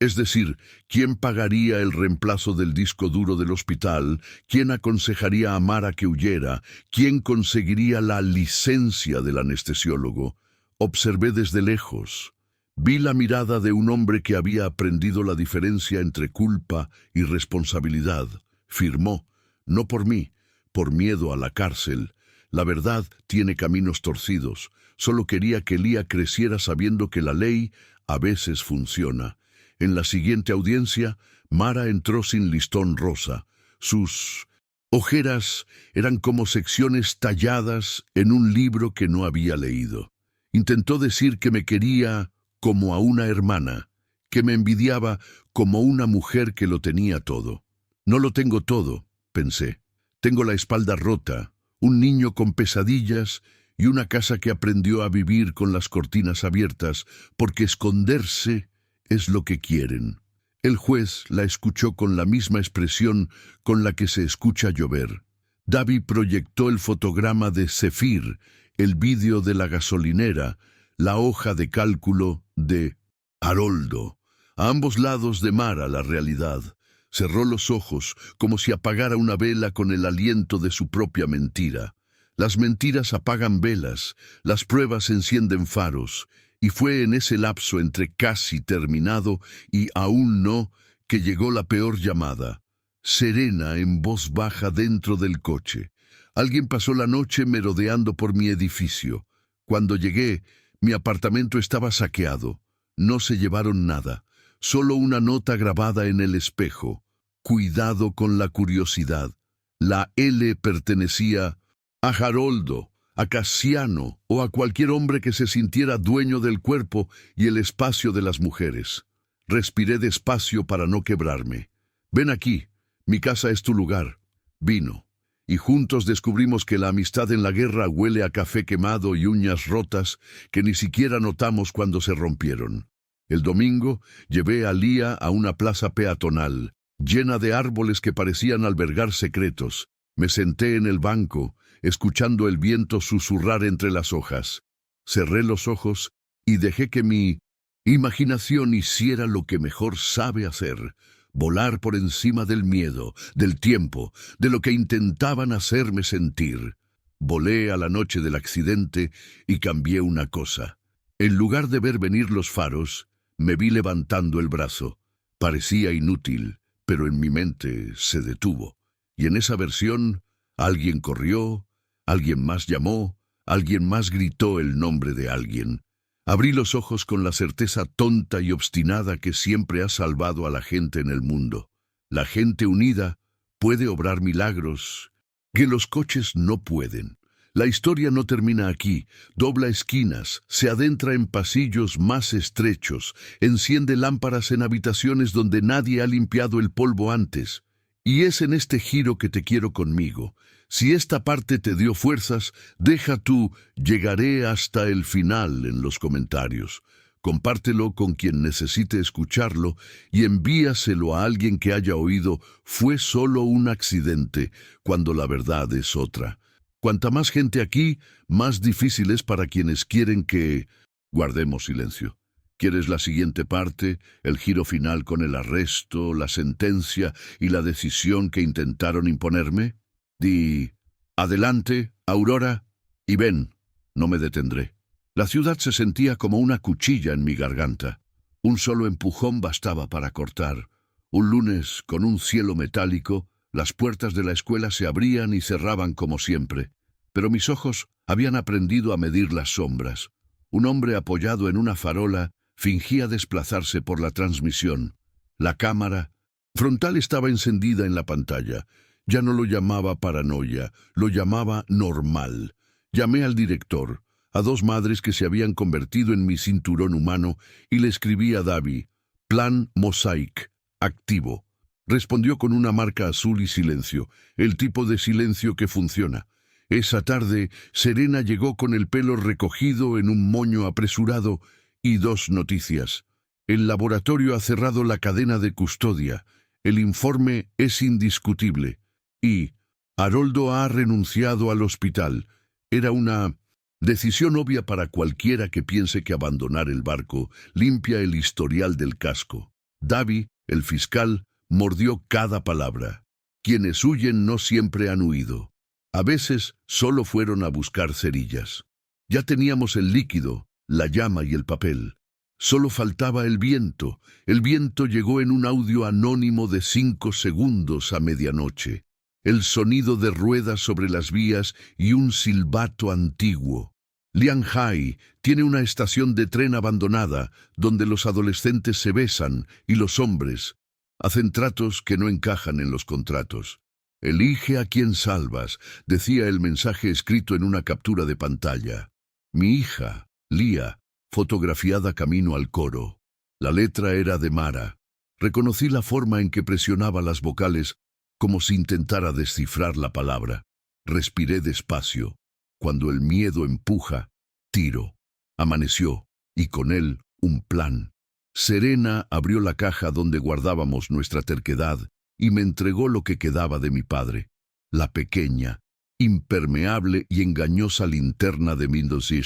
es decir, quién pagaría el reemplazo del disco duro del hospital, quién aconsejaría a Mara que huyera, quién conseguiría la licencia del anestesiólogo, observé desde lejos. Vi la mirada de un hombre que había aprendido la diferencia entre culpa y responsabilidad. Firmó, no por mí, por miedo a la cárcel. La verdad tiene caminos torcidos. Solo quería que Lía creciera sabiendo que la ley a veces funciona. En la siguiente audiencia, Mara entró sin listón rosa. Sus ojeras eran como secciones talladas en un libro que no había leído. Intentó decir que me quería como a una hermana, que me envidiaba como una mujer que lo tenía todo. No lo tengo todo, pensé. Tengo la espalda rota, un niño con pesadillas y una casa que aprendió a vivir con las cortinas abiertas, porque esconderse es lo que quieren. El juez la escuchó con la misma expresión con la que se escucha llover. David proyectó el fotograma de Zefir, el vídeo de la gasolinera, la hoja de cálculo de Haroldo. A ambos lados de Mara la realidad. Cerró los ojos como si apagara una vela con el aliento de su propia mentira. Las mentiras apagan velas, las pruebas encienden faros, y fue en ese lapso entre casi terminado y aún no que llegó la peor llamada. Serena en voz baja dentro del coche. Alguien pasó la noche merodeando por mi edificio. Cuando llegué, mi apartamento estaba saqueado. No se llevaron nada, solo una nota grabada en el espejo. Cuidado con la curiosidad. La L pertenecía a Haroldo, a Casiano o a cualquier hombre que se sintiera dueño del cuerpo y el espacio de las mujeres. Respiré despacio para no quebrarme. Ven aquí, mi casa es tu lugar. Vino. Y juntos descubrimos que la amistad en la guerra huele a café quemado y uñas rotas que ni siquiera notamos cuando se rompieron. El domingo llevé a Lía a una plaza peatonal, llena de árboles que parecían albergar secretos. Me senté en el banco, escuchando el viento susurrar entre las hojas. Cerré los ojos y dejé que mi imaginación hiciera lo que mejor sabe hacer, volar por encima del miedo, del tiempo, de lo que intentaban hacerme sentir. Volé a la noche del accidente y cambié una cosa. En lugar de ver venir los faros, me vi levantando el brazo. Parecía inútil, pero en mi mente se detuvo. Y en esa versión, alguien corrió, alguien más llamó, alguien más gritó el nombre de alguien. Abrí los ojos con la certeza tonta y obstinada que siempre ha salvado a la gente en el mundo. La gente unida puede obrar milagros que los coches no pueden. La historia no termina aquí, dobla esquinas, se adentra en pasillos más estrechos, enciende lámparas en habitaciones donde nadie ha limpiado el polvo antes. Y es en este giro que te quiero conmigo. Si esta parte te dio fuerzas, deja tu "llegaré hasta el final" en los comentarios. Compártelo con quien necesite escucharlo y envíaselo a alguien que haya oído "fue solo un accidente", cuando la verdad es otra. Cuanta más gente aquí, más difícil es para quienes quieren que guardemos silencio. ¿Quieres la siguiente parte, el giro final con el arresto, la sentencia y la decisión que intentaron imponerme? Di, adelante, Aurora, y ven, no me detendré. La ciudad se sentía como una cuchilla en mi garganta. Un solo empujón bastaba para cortar. Un lunes, con un cielo metálico, las puertas de la escuela se abrían y cerraban como siempre. Pero mis ojos habían aprendido a medir las sombras. Un hombre apoyado en una farola fingía desplazarse por la transmisión. La cámara frontal estaba encendida en la pantalla. Ya no lo llamaba paranoia, lo llamaba normal. Llamé al director, a dos madres que se habían convertido en mi cinturón humano, y le escribí a Davi: Plan Mosaic, activo. Respondió con una marca azul y silencio, el tipo de silencio que funciona. Esa tarde, Serena llegó con el pelo recogido en un moño apresurado y dos noticias. El laboratorio ha cerrado la cadena de custodia. El informe es indiscutible. Y Haroldo ha renunciado al hospital. Era una decisión obvia para cualquiera que piense que abandonar el barco limpia el historial del casco. Davi, el fiscal, mordió cada palabra. Quienes huyen no siempre han huido. A veces solo fueron a buscar cerillas. Ya teníamos el líquido, la llama y el papel. Solo faltaba el viento. El viento llegó en un audio anónimo de 5 segundos a medianoche. El sonido de ruedas sobre las vías y un silbato antiguo. Lianhai tiene una estación de tren abandonada donde los adolescentes se besan y los hombres hacen tratos que no encajan en los contratos. Elige a quien salvas, decía el mensaje escrito en una captura de pantalla. Mi hija, Lia, fotografiada camino al coro. La letra era de Mara. Reconocí la forma en que presionaba las vocales como si intentara descifrar la palabra. Respiré despacio. Cuando el miedo empuja, tiro. Amaneció, y con él un plan. Serena abrió la caja donde guardábamos nuestra terquedad y me entregó lo que quedaba de mi padre. La pequeña, impermeable y engañosa linterna de Mendoza.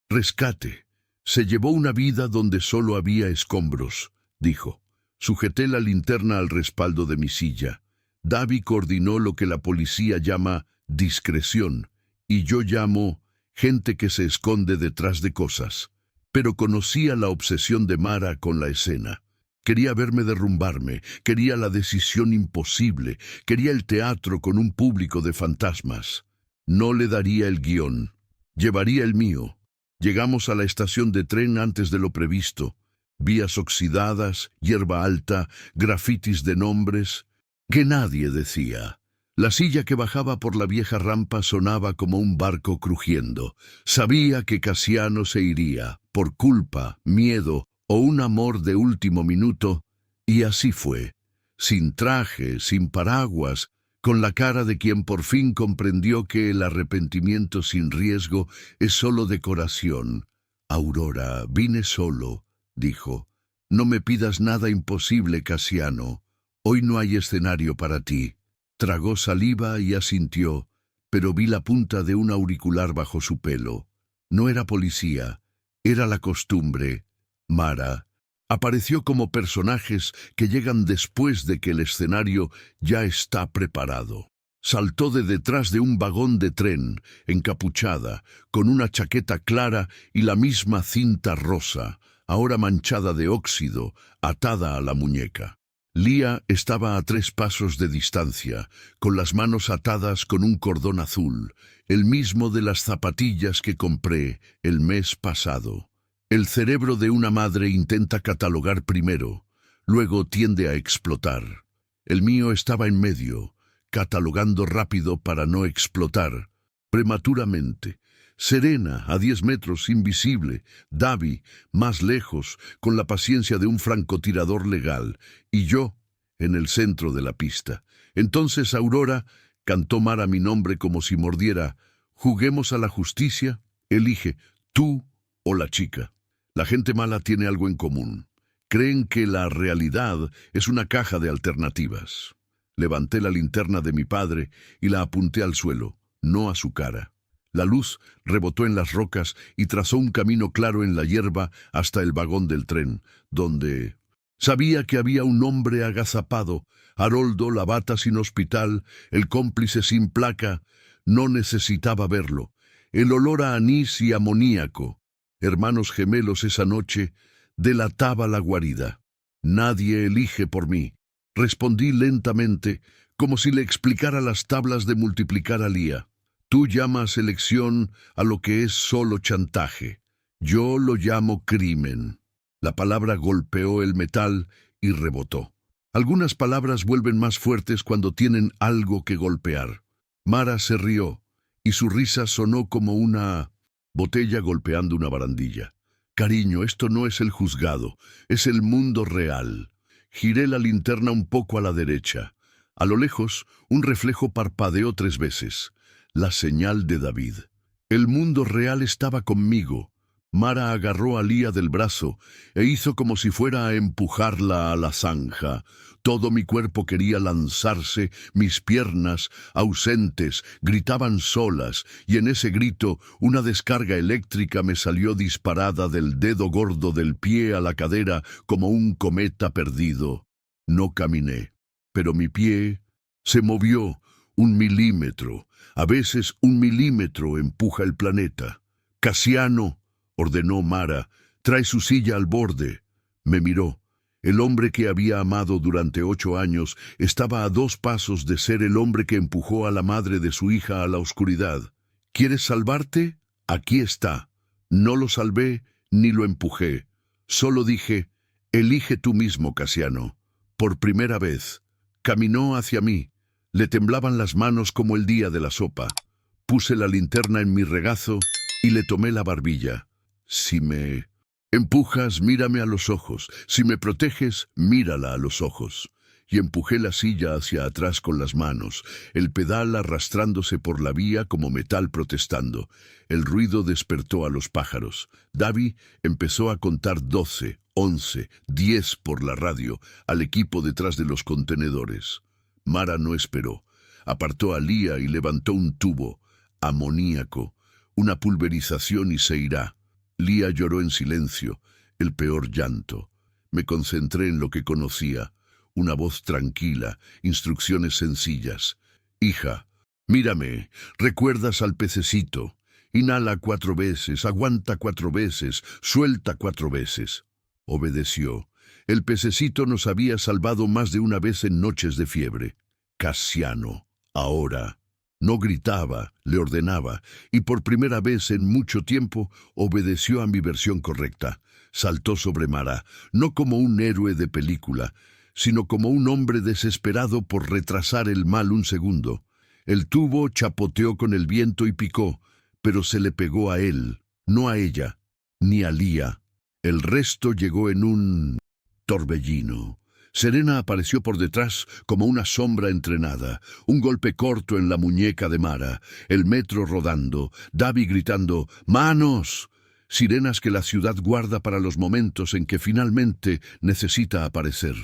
Rescate. Se llevó una vida donde solo había escombros, dijo. Sujeté la linterna al respaldo de mi silla. Davi coordinó lo que la policía llama discreción, y yo llamo gente que se esconde detrás de cosas. Pero conocía la obsesión de Mara con la escena. Quería verme derrumbarme, quería la decisión imposible, quería el teatro con un público de fantasmas. No le daría el guión, llevaría el mío. Llegamos a la estación de tren antes de lo previsto. Vías oxidadas, hierba alta, grafitis de nombres que nadie decía. La silla que bajaba por la vieja rampa sonaba como un barco crujiendo. Sabía que Casiano se iría, por culpa, miedo o un amor de último minuto, y así fue. Sin traje, sin paraguas, con la cara de quien por fin comprendió que el arrepentimiento sin riesgo es solo decoración. Aurora, vine solo, dijo. No me pidas nada imposible, Casiano. Hoy no hay escenario para ti. Tragó saliva y asintió, pero vi la punta de un auricular bajo su pelo. No era policía, era la costumbre. Mara apareció como personajes que llegan después de que el escenario ya está preparado. Saltó de detrás de un vagón de tren, encapuchada, con una chaqueta clara y la misma cinta rosa, ahora manchada de óxido, atada a la muñeca. Lia estaba a 3 pasos de distancia, con las manos atadas con un cordón azul, el mismo de las zapatillas que compré el mes pasado. El cerebro de una madre intenta catalogar primero, luego tiende a explotar. El mío estaba en medio, catalogando rápido para no explotar, prematuramente. Serena, a 10 metros, invisible. Davi, más lejos, con la paciencia de un francotirador legal. Y yo, en el centro de la pista. Entonces Aurora cantó Mara mi nombre como si mordiera. Juguemos a la justicia. Elige, tú o la chica. La gente mala tiene algo en común. Creen que la realidad es una caja de alternativas. Levanté la linterna de mi padre y la apunté al suelo, no a su cara. La luz rebotó en las rocas y trazó un camino claro en la hierba hasta el vagón del tren, donde sabía que había un hombre agazapado, Haroldo, la bata sin hospital, el cómplice sin placa. No necesitaba verlo. El olor a anís y amoníaco, hermanos gemelos esa noche, delataba la guarida. Nadie elige por mí. Respondí lentamente, como si le explicara las tablas de multiplicar a Lia. Tú llamas elección a lo que es solo chantaje. Yo lo llamo crimen. La palabra golpeó el metal y rebotó. Algunas palabras vuelven más fuertes cuando tienen algo que golpear. Mara se rió, y su risa sonó como una botella golpeando una barandilla. Cariño, esto no es el juzgado, es el mundo real. Giré la linterna un poco a la derecha. A lo lejos, un reflejo parpadeó 3 veces. La señal de David. El mundo real estaba conmigo. Mara agarró a Lía del brazo e hizo como si fuera a empujarla a la zanja. Todo mi cuerpo quería lanzarse, mis piernas, ausentes, gritaban solas, y en ese grito una descarga eléctrica me salió disparada del dedo gordo del pie a la cadera como un cometa perdido. No caminé, pero mi pie se movió 1 milímetro. A veces 1 milímetro empuja el planeta. Casiano, ordenó Mara, trae su silla al borde. Me miró. El hombre que había amado durante 8 años estaba a 2 pasos de ser el hombre que empujó a la madre de su hija a la oscuridad. ¿Quieres salvarte? Aquí está. No lo salvé ni lo empujé. Solo dije, elige tú mismo, Casiano. Por primera vez. Caminó hacia mí. Le temblaban las manos como el día de la sopa. Puse la linterna en mi regazo y le tomé la barbilla. Si me empujas, mírame a los ojos. Si me proteges, mírala a los ojos. Y empujé la silla hacia atrás con las manos, el pedal arrastrándose por la vía como metal protestando. El ruido despertó a los pájaros. Davi empezó a contar 12, 11, 10 por la radio al equipo detrás de los contenedores. Mara no esperó. Apartó a Lía y levantó un tubo. Amoníaco. Una pulverización y se irá. Lía lloró en silencio, el peor llanto. Me concentré en lo que conocía. Una voz tranquila, instrucciones sencillas. Hija, mírame, ¿recuerdas al pececito? Inhala 4 veces, aguanta 4 veces, suelta 4 veces. Obedeció. El pececito nos había salvado más de una vez en noches de fiebre. Casiano, ahora. No gritaba, le ordenaba, y por primera vez en mucho tiempo obedeció a mi versión correcta. Saltó sobre Mara, no como un héroe de película, sino como un hombre desesperado por retrasar el mal 1 segundo. El tubo chapoteó con el viento y picó, pero se le pegó a él, no a ella, ni a Lía. El resto llegó en un torbellino. Serena apareció por detrás como una sombra entrenada, un golpe corto en la muñeca de Mara, el metro rodando, Davi gritando ¡Manos! Sirenas que la ciudad guarda para los momentos en que finalmente necesita aparecer.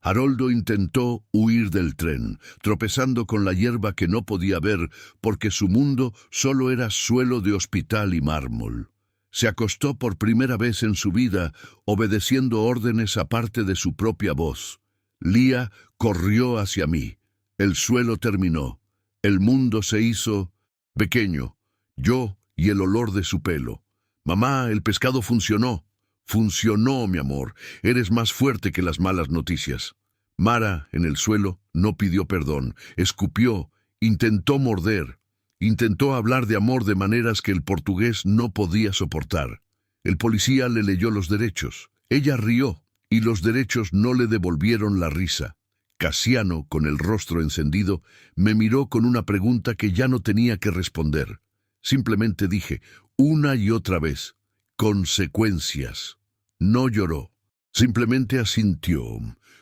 Haroldo intentó huir del tren, tropezando con la hierba que no podía ver porque su mundo solo era suelo de hospital y mármol. Se acostó por primera vez en su vida, obedeciendo órdenes aparte de su propia voz. Lía corrió hacia mí. El suelo terminó. El mundo se hizo pequeño. Yo y el olor de su pelo. Mamá, el pescado funcionó. Funcionó, mi amor. Eres más fuerte que las malas noticias. Mara, en el suelo, no pidió perdón. Escupió. Intentó morder. Intentó hablar de amor de maneras que el portugués no podía soportar. El policía le leyó los derechos. Ella rió, y los derechos no le devolvieron la risa. Casiano, con el rostro encendido, me miró con una pregunta que ya no tenía que responder. Simplemente dije, una y otra vez, consecuencias. No lloró. Simplemente asintió,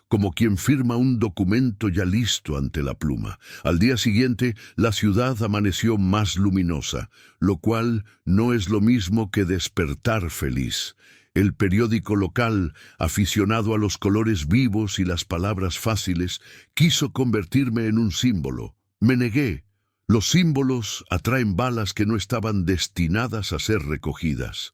como quien firma un documento ya listo ante la pluma. Al día siguiente, la ciudad amaneció más luminosa, lo cual no es lo mismo que despertar feliz. El periódico local, aficionado a los colores vivos y las palabras fáciles, quiso convertirme en un símbolo. Me negué. Los símbolos atraen balas que no estaban destinadas a ser recogidas.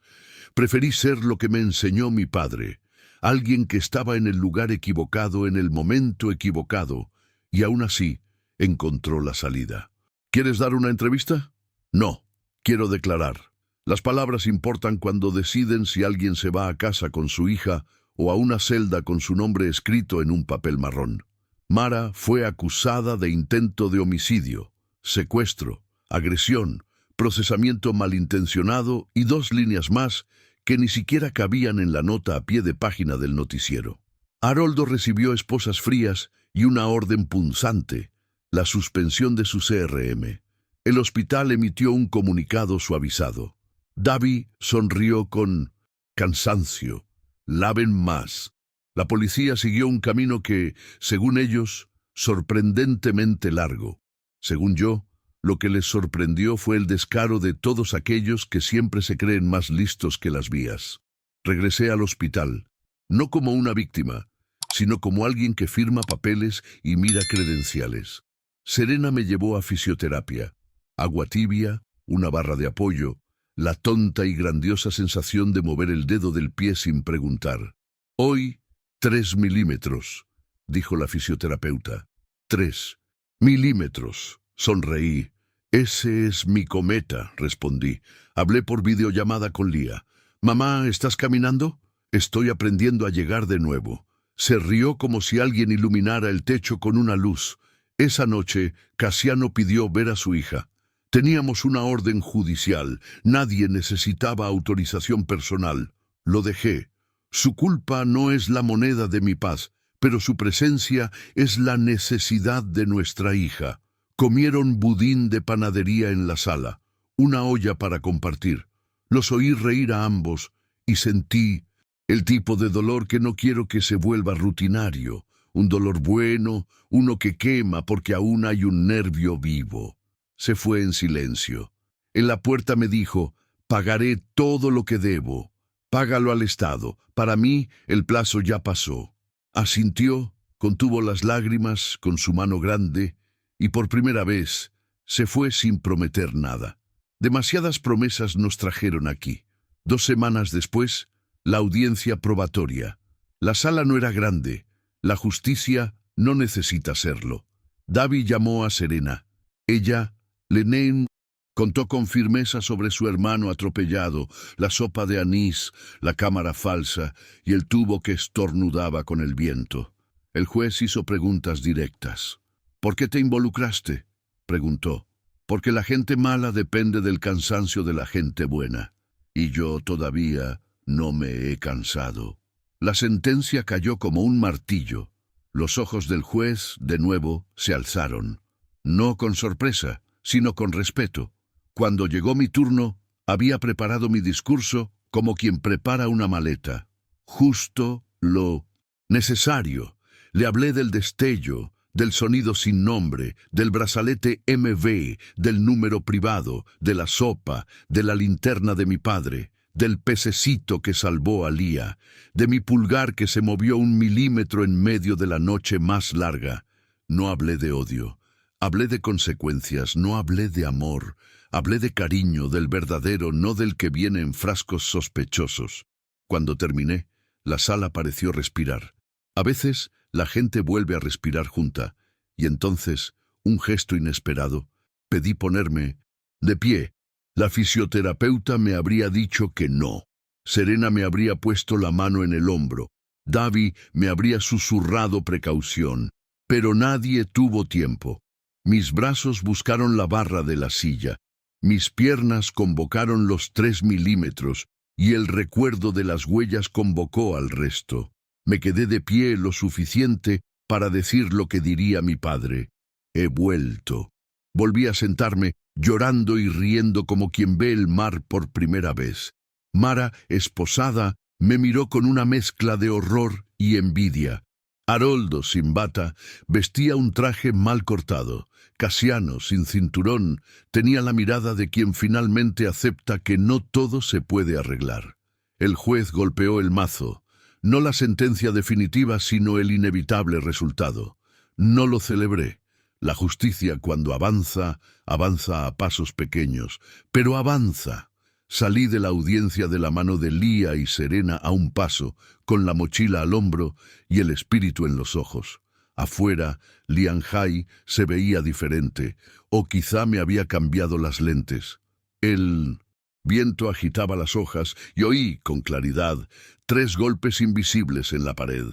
Preferí ser lo que me enseñó mi padre. Alguien que estaba en el lugar equivocado en el momento equivocado, y aún así encontró la salida. ¿Quieres dar una entrevista? No, quiero declarar. Las palabras importan cuando deciden si alguien se va a casa con su hija o a una celda con su nombre escrito en un papel marrón. Mara fue acusada de intento de homicidio, secuestro, agresión, procesamiento malintencionado y 2 líneas más que ni siquiera cabían en la nota a pie de página del noticiero. Haroldo recibió esposas frías y una orden punzante, la suspensión de su CRM. El hospital emitió un comunicado suavizado. Davi sonrió con cansancio. Laven más. La policía siguió un camino que, según ellos, sorprendentemente largo. Según yo, lo que les sorprendió fue el descaro de todos aquellos que siempre se creen más listos que las vías. Regresé al hospital, no como una víctima, sino como alguien que firma papeles y mira credenciales. Serena me llevó a fisioterapia. Agua tibia, una barra de apoyo, la tonta y grandiosa sensación de mover el dedo del pie sin preguntar. Hoy, 3 milímetros, dijo la fisioterapeuta. 3 milímetros, sonreí. Ese es mi cometa, respondí. Hablé por videollamada con Lía. Mamá, ¿estás caminando? Estoy aprendiendo a llegar de nuevo. Se rió como si alguien iluminara el techo con una luz. Esa noche, Casiano pidió ver a su hija. Teníamos una orden judicial. Nadie necesitaba autorización personal. Lo dejé. Su culpa no es la moneda de mi paz, pero su presencia es la necesidad de nuestra hija. Comieron budín de panadería en la sala, una olla para compartir. Los oí reír a ambos y sentí el tipo de dolor que no quiero que se vuelva rutinario. Un dolor bueno, uno que quema porque aún hay un nervio vivo. Se fue en silencio. En la puerta me dijo, pagaré todo lo que debo. Págalo al Estado. Para mí, el plazo ya pasó. Asintió, contuvo las lágrimas con su mano grande y por primera vez se fue sin prometer nada. Demasiadas promesas nos trajeron aquí. 2 semanas después, la audiencia probatoria. La sala no era grande. La justicia no necesita serlo. Davi llamó a Serena. Ella, Lenén, contó con firmeza sobre su hermano atropellado, la sopa de anís, la cámara falsa y el tubo que estornudaba con el viento. El juez hizo preguntas directas. ¿Por qué te involucraste?, preguntó. Porque la gente mala depende del cansancio de la gente buena. Y yo todavía no me he cansado. La sentencia cayó como un martillo. Los ojos del juez, de nuevo, se alzaron. No con sorpresa, sino con respeto. Cuando llegó mi turno, había preparado mi discurso como quien prepara una maleta. Justo lo necesario. Le hablé del destello, del sonido sin nombre, del brazalete MV, del número privado, de la sopa, de la linterna de mi padre, del pececito que salvó a Lía, de mi pulgar que se movió 1 milímetro en medio de la noche más larga. No hablé de odio, hablé de consecuencias, no hablé de amor, hablé de cariño, del verdadero, no del que viene en frascos sospechosos. Cuando terminé, la sala pareció respirar. A veces, la gente vuelve a respirar junta, y entonces, un gesto inesperado, pedí ponerme de pie. La fisioterapeuta me habría dicho que no. Serena me habría puesto la mano en el hombro. Davi me habría susurrado precaución. Pero nadie tuvo tiempo. Mis brazos buscaron la barra de la silla. Mis piernas convocaron los 3 milímetros, y el recuerdo de las huellas convocó al resto. Me quedé de pie lo suficiente para decir lo que diría mi padre. He vuelto. Volví a sentarme, llorando y riendo como quien ve el mar por primera vez. Mara, esposada, me miró con una mezcla de horror y envidia. Haroldo, sin bata, vestía un traje mal cortado. Casiano, sin cinturón, tenía la mirada de quien finalmente acepta que no todo se puede arreglar. El juez golpeó el mazo. No la sentencia definitiva, sino el inevitable resultado. No lo celebré. La justicia, cuando avanza, avanza a pasos pequeños, pero avanza. Salí de la audiencia de la mano de Lía y Serena a un paso, con la mochila al hombro y el espíritu en los ojos. Afuera, Lianjai se veía diferente, o quizá me había cambiado las lentes. El viento agitaba las hojas y oí, con claridad, 3 golpes invisibles en la pared.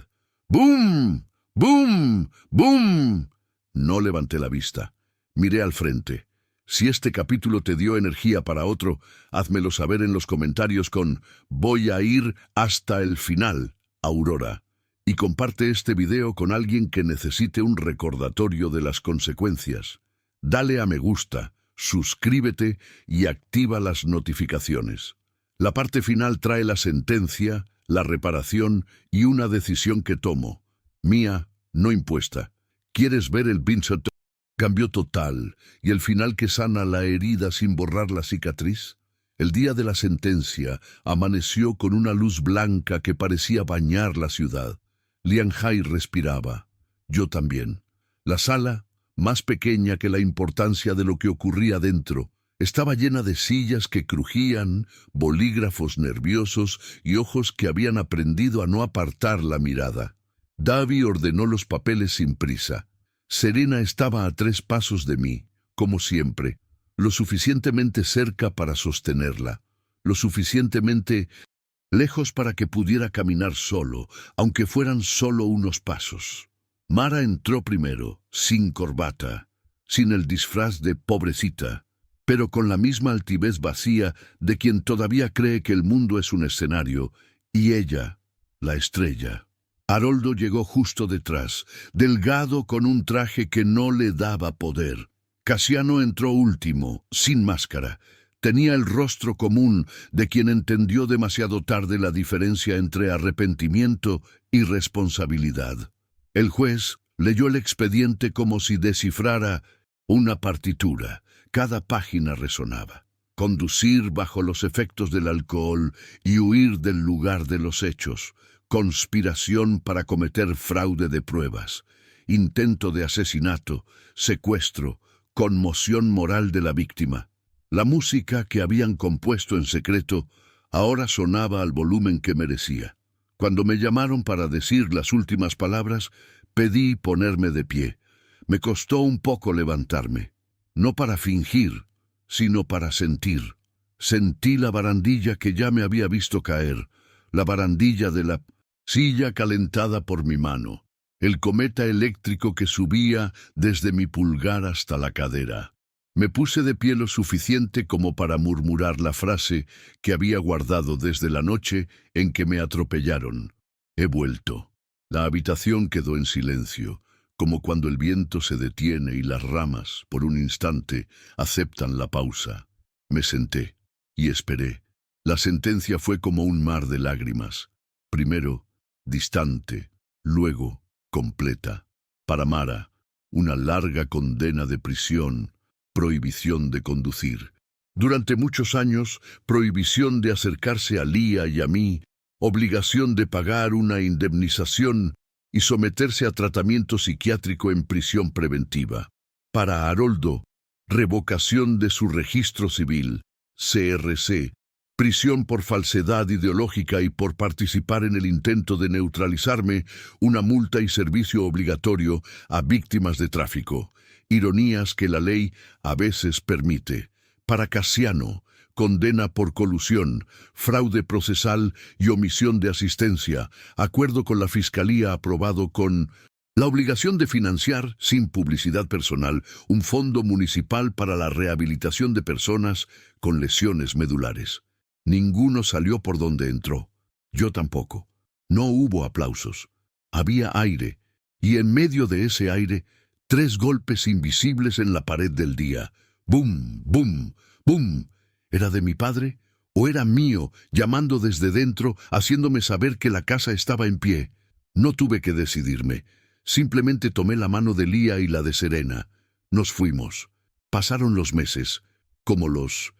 ¡Bum! ¡Bum! ¡Bum! No levanté la vista. Miré al frente. Si este capítulo te dio energía para otro, házmelo saber en los comentarios con "Voy a ir hasta el final, Aurora". Y comparte este video con alguien que necesite un recordatorio de las consecuencias. Dale a me gusta, suscríbete y activa las notificaciones. La parte final trae la sentencia, la reparación y una decisión que tomo. Mía, no impuesta. ¿Quieres ver el Vincent? Cambio total y el final que sana la herida sin borrar la cicatriz. El día de la sentencia amaneció con una luz blanca que parecía bañar la ciudad. Lian Hai respiraba. Yo también. La sala, más pequeña que la importancia de lo que ocurría dentro, estaba llena de sillas que crujían, bolígrafos nerviosos y ojos que habían aprendido a no apartar la mirada. Davi ordenó los papeles sin prisa. Serena estaba a 3 pasos de mí, como siempre, lo suficientemente cerca para sostenerla, lo suficientemente lejos para que pudiera caminar solo, aunque fueran solo unos pasos. Mara entró primero, sin corbata, sin el disfraz de pobrecita, pero con la misma altivez vacía de quien todavía cree que el mundo es un escenario, y ella, la estrella. Haroldo llegó justo detrás, delgado con un traje que no le daba poder. Casiano entró último, sin máscara. Tenía el rostro común de quien entendió demasiado tarde la diferencia entre arrepentimiento y responsabilidad. El juez leyó el expediente como si descifrara una partitura. Cada página resonaba. Conducir bajo los efectos del alcohol y huir del lugar de los hechos. Conspiración para cometer fraude de pruebas. Intento de asesinato, secuestro, conmoción moral de la víctima. La música que habían compuesto en secreto ahora sonaba al volumen que merecía. Cuando me llamaron para decir las últimas palabras, pedí ponerme de pie. Me costó un poco levantarme. No para fingir, sino para sentir. Sentí la barandilla que ya me había visto caer, la barandilla de la silla calentada por mi mano, el cometa eléctrico que subía desde mi pulgar hasta la cadera. Me puse de pie lo suficiente como para murmurar la frase que había guardado desde la noche en que me atropellaron. He vuelto. La habitación quedó en silencio, como cuando el viento se detiene y las ramas, por un instante, aceptan la pausa. Me senté y esperé. La sentencia fue como un mar de lágrimas. Primero, distante, luego, completa. Para Mara, una larga condena de prisión, prohibición de conducir. Durante muchos años, prohibición de acercarse a Lía y a mí, obligación de pagar una indemnización y someterse a tratamiento psiquiátrico en prisión preventiva. Para Haroldo, revocación de su registro civil, CRC, prisión por falsedad ideológica y por participar en el intento de neutralizarme, una multa y servicio obligatorio a víctimas de tráfico. Ironías que la ley a veces permite. Para Casiano, condena por colusión, fraude procesal y omisión de asistencia, acuerdo con la Fiscalía aprobado con la obligación de financiar, sin publicidad personal, un fondo municipal para la rehabilitación de personas con lesiones medulares. Ninguno salió por donde entró. Yo tampoco. No hubo aplausos. Había aire, y en medio de ese aire, 3 golpes invisibles en la pared del día. ¡Bum! ¡Bum! ¡Bum! ¿Era de mi padre? ¿O era mío, llamando desde dentro, haciéndome saber que la casa estaba en pie? No tuve que decidirme. Simplemente tomé la mano de Lía y la de Serena. Nos fuimos. Pasaron los meses, como los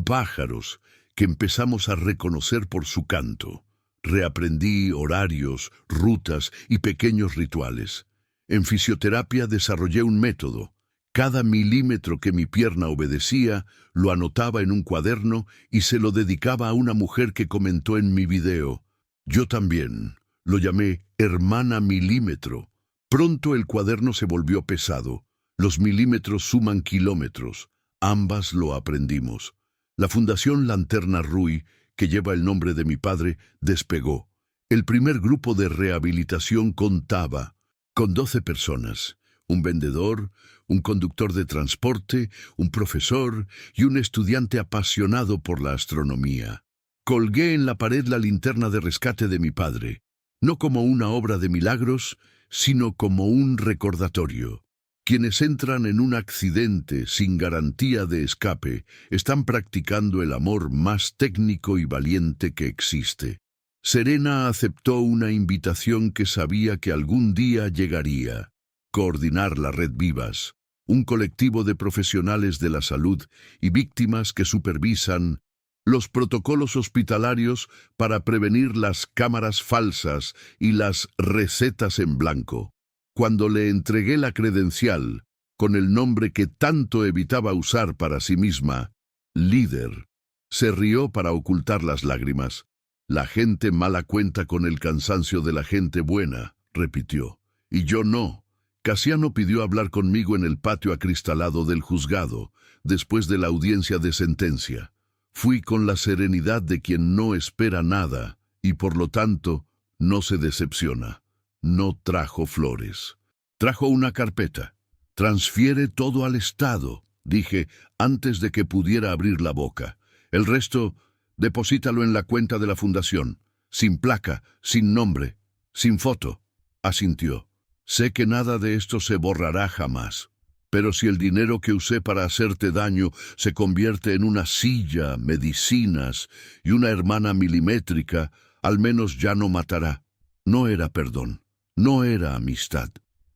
pájaros que empezamos a reconocer por su canto. Reaprendí horarios, rutas y pequeños rituales. En fisioterapia desarrollé un método. Cada milímetro que mi pierna obedecía, lo anotaba en un cuaderno y se lo dedicaba a una mujer que comentó en mi video. Yo también. Lo llamé Hermana Milímetro. Pronto el cuaderno se volvió pesado. Los milímetros suman kilómetros. Ambas lo aprendimos. La Fundación Lanterna Rui, que lleva el nombre de mi padre, despegó. El primer grupo de rehabilitación contaba con 12 personas. un vendedor, un conductor de transporte, un profesor y un estudiante apasionado por la astronomía. Colgué en la pared la linterna de rescate de mi padre, no como una obra de milagros, sino como un recordatorio. Quienes entran en un accidente sin garantía de escape están practicando el amor más técnico y valiente que existe. Serena aceptó una invitación que sabía que algún día llegaría: coordinar la Red Vivas, un colectivo de profesionales de la salud y víctimas que supervisan los protocolos hospitalarios para prevenir las cámaras falsas y las recetas en blanco. Cuando le entregué la credencial, con el nombre que tanto evitaba usar para sí misma, líder, se rió para ocultar las lágrimas. La gente mala cuenta con el cansancio de la gente buena, repitió. Y yo no. Casiano pidió hablar conmigo en el patio acristalado del juzgado, después de la audiencia de sentencia. Fui con la serenidad de quien no espera nada y por lo tanto no se decepciona. No trajo flores. Trajo una carpeta. Transfiere todo al Estado, dije antes de que pudiera abrir la boca. El resto, deposítalo en la cuenta de la fundación. Sin placa, sin nombre, sin foto. Asintió. Sé que nada de esto se borrará jamás. Pero si el dinero que usé para hacerte daño se convierte en una silla, medicinas y una hermana milimétrica, al menos ya no matará. No era perdón. No era amistad.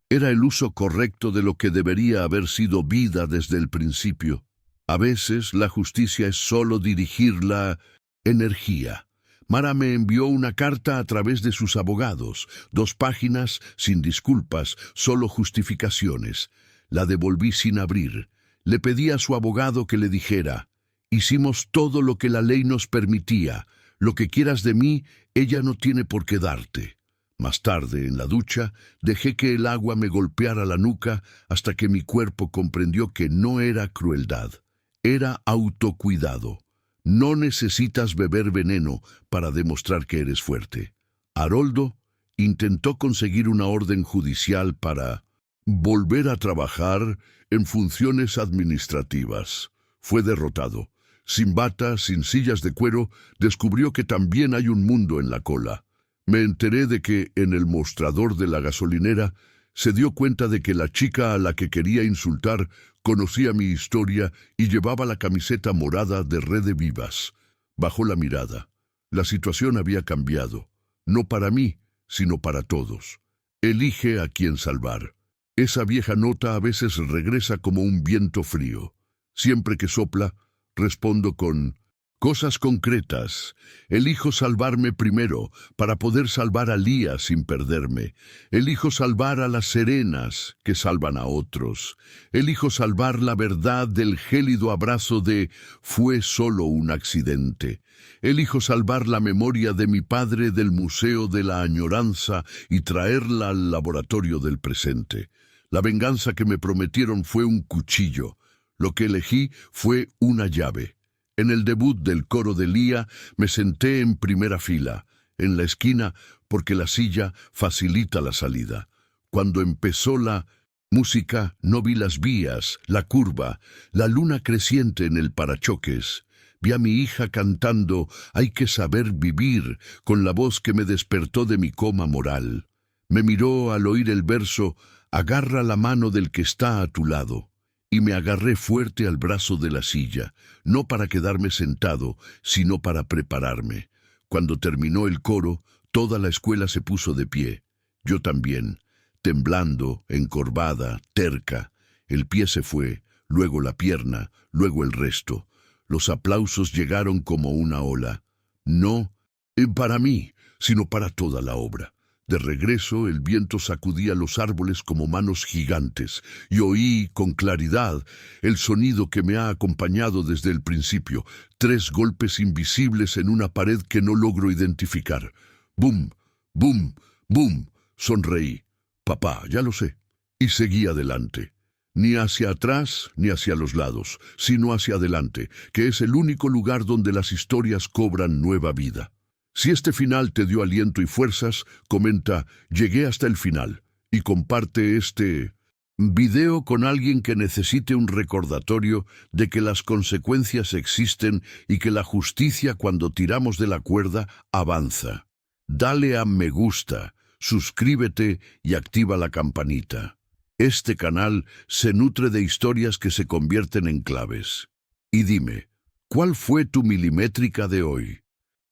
Era el uso correcto de lo que debería haber sido vida desde el principio. A veces la justicia es solo dirigir la energía. Mara me envió una carta a través de sus abogados, 2 páginas sin disculpas, solo justificaciones. La devolví sin abrir. Le pedí a su abogado que le dijera: hicimos todo lo que la ley nos permitía. Lo que quieras de mí, ella no tiene por qué darte. Más tarde, en la ducha, dejé que el agua me golpeara la nuca hasta que mi cuerpo comprendió que no era crueldad, era autocuidado. No necesitas beber veneno para demostrar que eres fuerte. Haroldo intentó conseguir una orden judicial para volver a trabajar en funciones administrativas. Fue derrotado. Sin bata, sin sillas de cuero, descubrió que también hay un mundo en la cola. Me enteré de que, en el mostrador de la gasolinera, se dio cuenta de que la chica a la que quería insultar conocía mi historia y llevaba la camiseta morada de Red Vivas. Bajó la mirada. La situación había cambiado. No para mí, sino para todos. Elige a quién salvar. Esa vieja nota a veces regresa como un viento frío. Siempre que sopla, respondo con cosas concretas. Elijo salvarme primero para poder salvar a Lía sin perderme. Elijo salvar a las Serenas que salvan a otros. Elijo salvar la verdad del gélido abrazo de fue solo un accidente. Elijo salvar la memoria de mi padre del Museo de la Añoranza y traerla al laboratorio del presente. La venganza que me prometieron fue un cuchillo. Lo que elegí fue una llave. En el debut del coro de Lía me senté en primera fila, en la esquina, porque la silla facilita la salida. Cuando empezó la música, no vi las vías, la curva, la luna creciente en el parachoques. Vi a mi hija cantando «Hay que saber vivir», con la voz que me despertó de mi coma moral. Me miró al oír el verso «Agarra la mano del que está a tu lado». Y me agarré fuerte al brazo de la silla, no para quedarme sentado, sino para prepararme. Cuando terminó el coro, toda la escuela se puso de pie. Yo también, temblando, encorvada, terca. El pie se fue, luego la pierna, luego el resto. Los aplausos llegaron como una ola. No para mí, sino para toda la obra. De regreso, el viento sacudía los árboles como manos gigantes, y oí con claridad el sonido que me ha acompañado desde el principio, 3 golpes invisibles en una pared que no logro identificar. ¡Bum! ¡Bum! ¡Bum! Sonreí. Papá, ya lo sé. Y seguí adelante. Ni hacia atrás ni hacia los lados, sino hacia adelante, que es el único lugar donde las historias cobran nueva vida. Si este final te dio aliento y fuerzas, comenta «Llegué hasta el final» y comparte este Video con alguien que necesite un recordatorio de que las consecuencias existen y que la justicia cuando tiramos de la cuerda avanza. Dale a me gusta, suscríbete y activa la campanita. Este canal se nutre de historias que se convierten en claves. Y dime, ¿cuál fue tu milimétrica de hoy?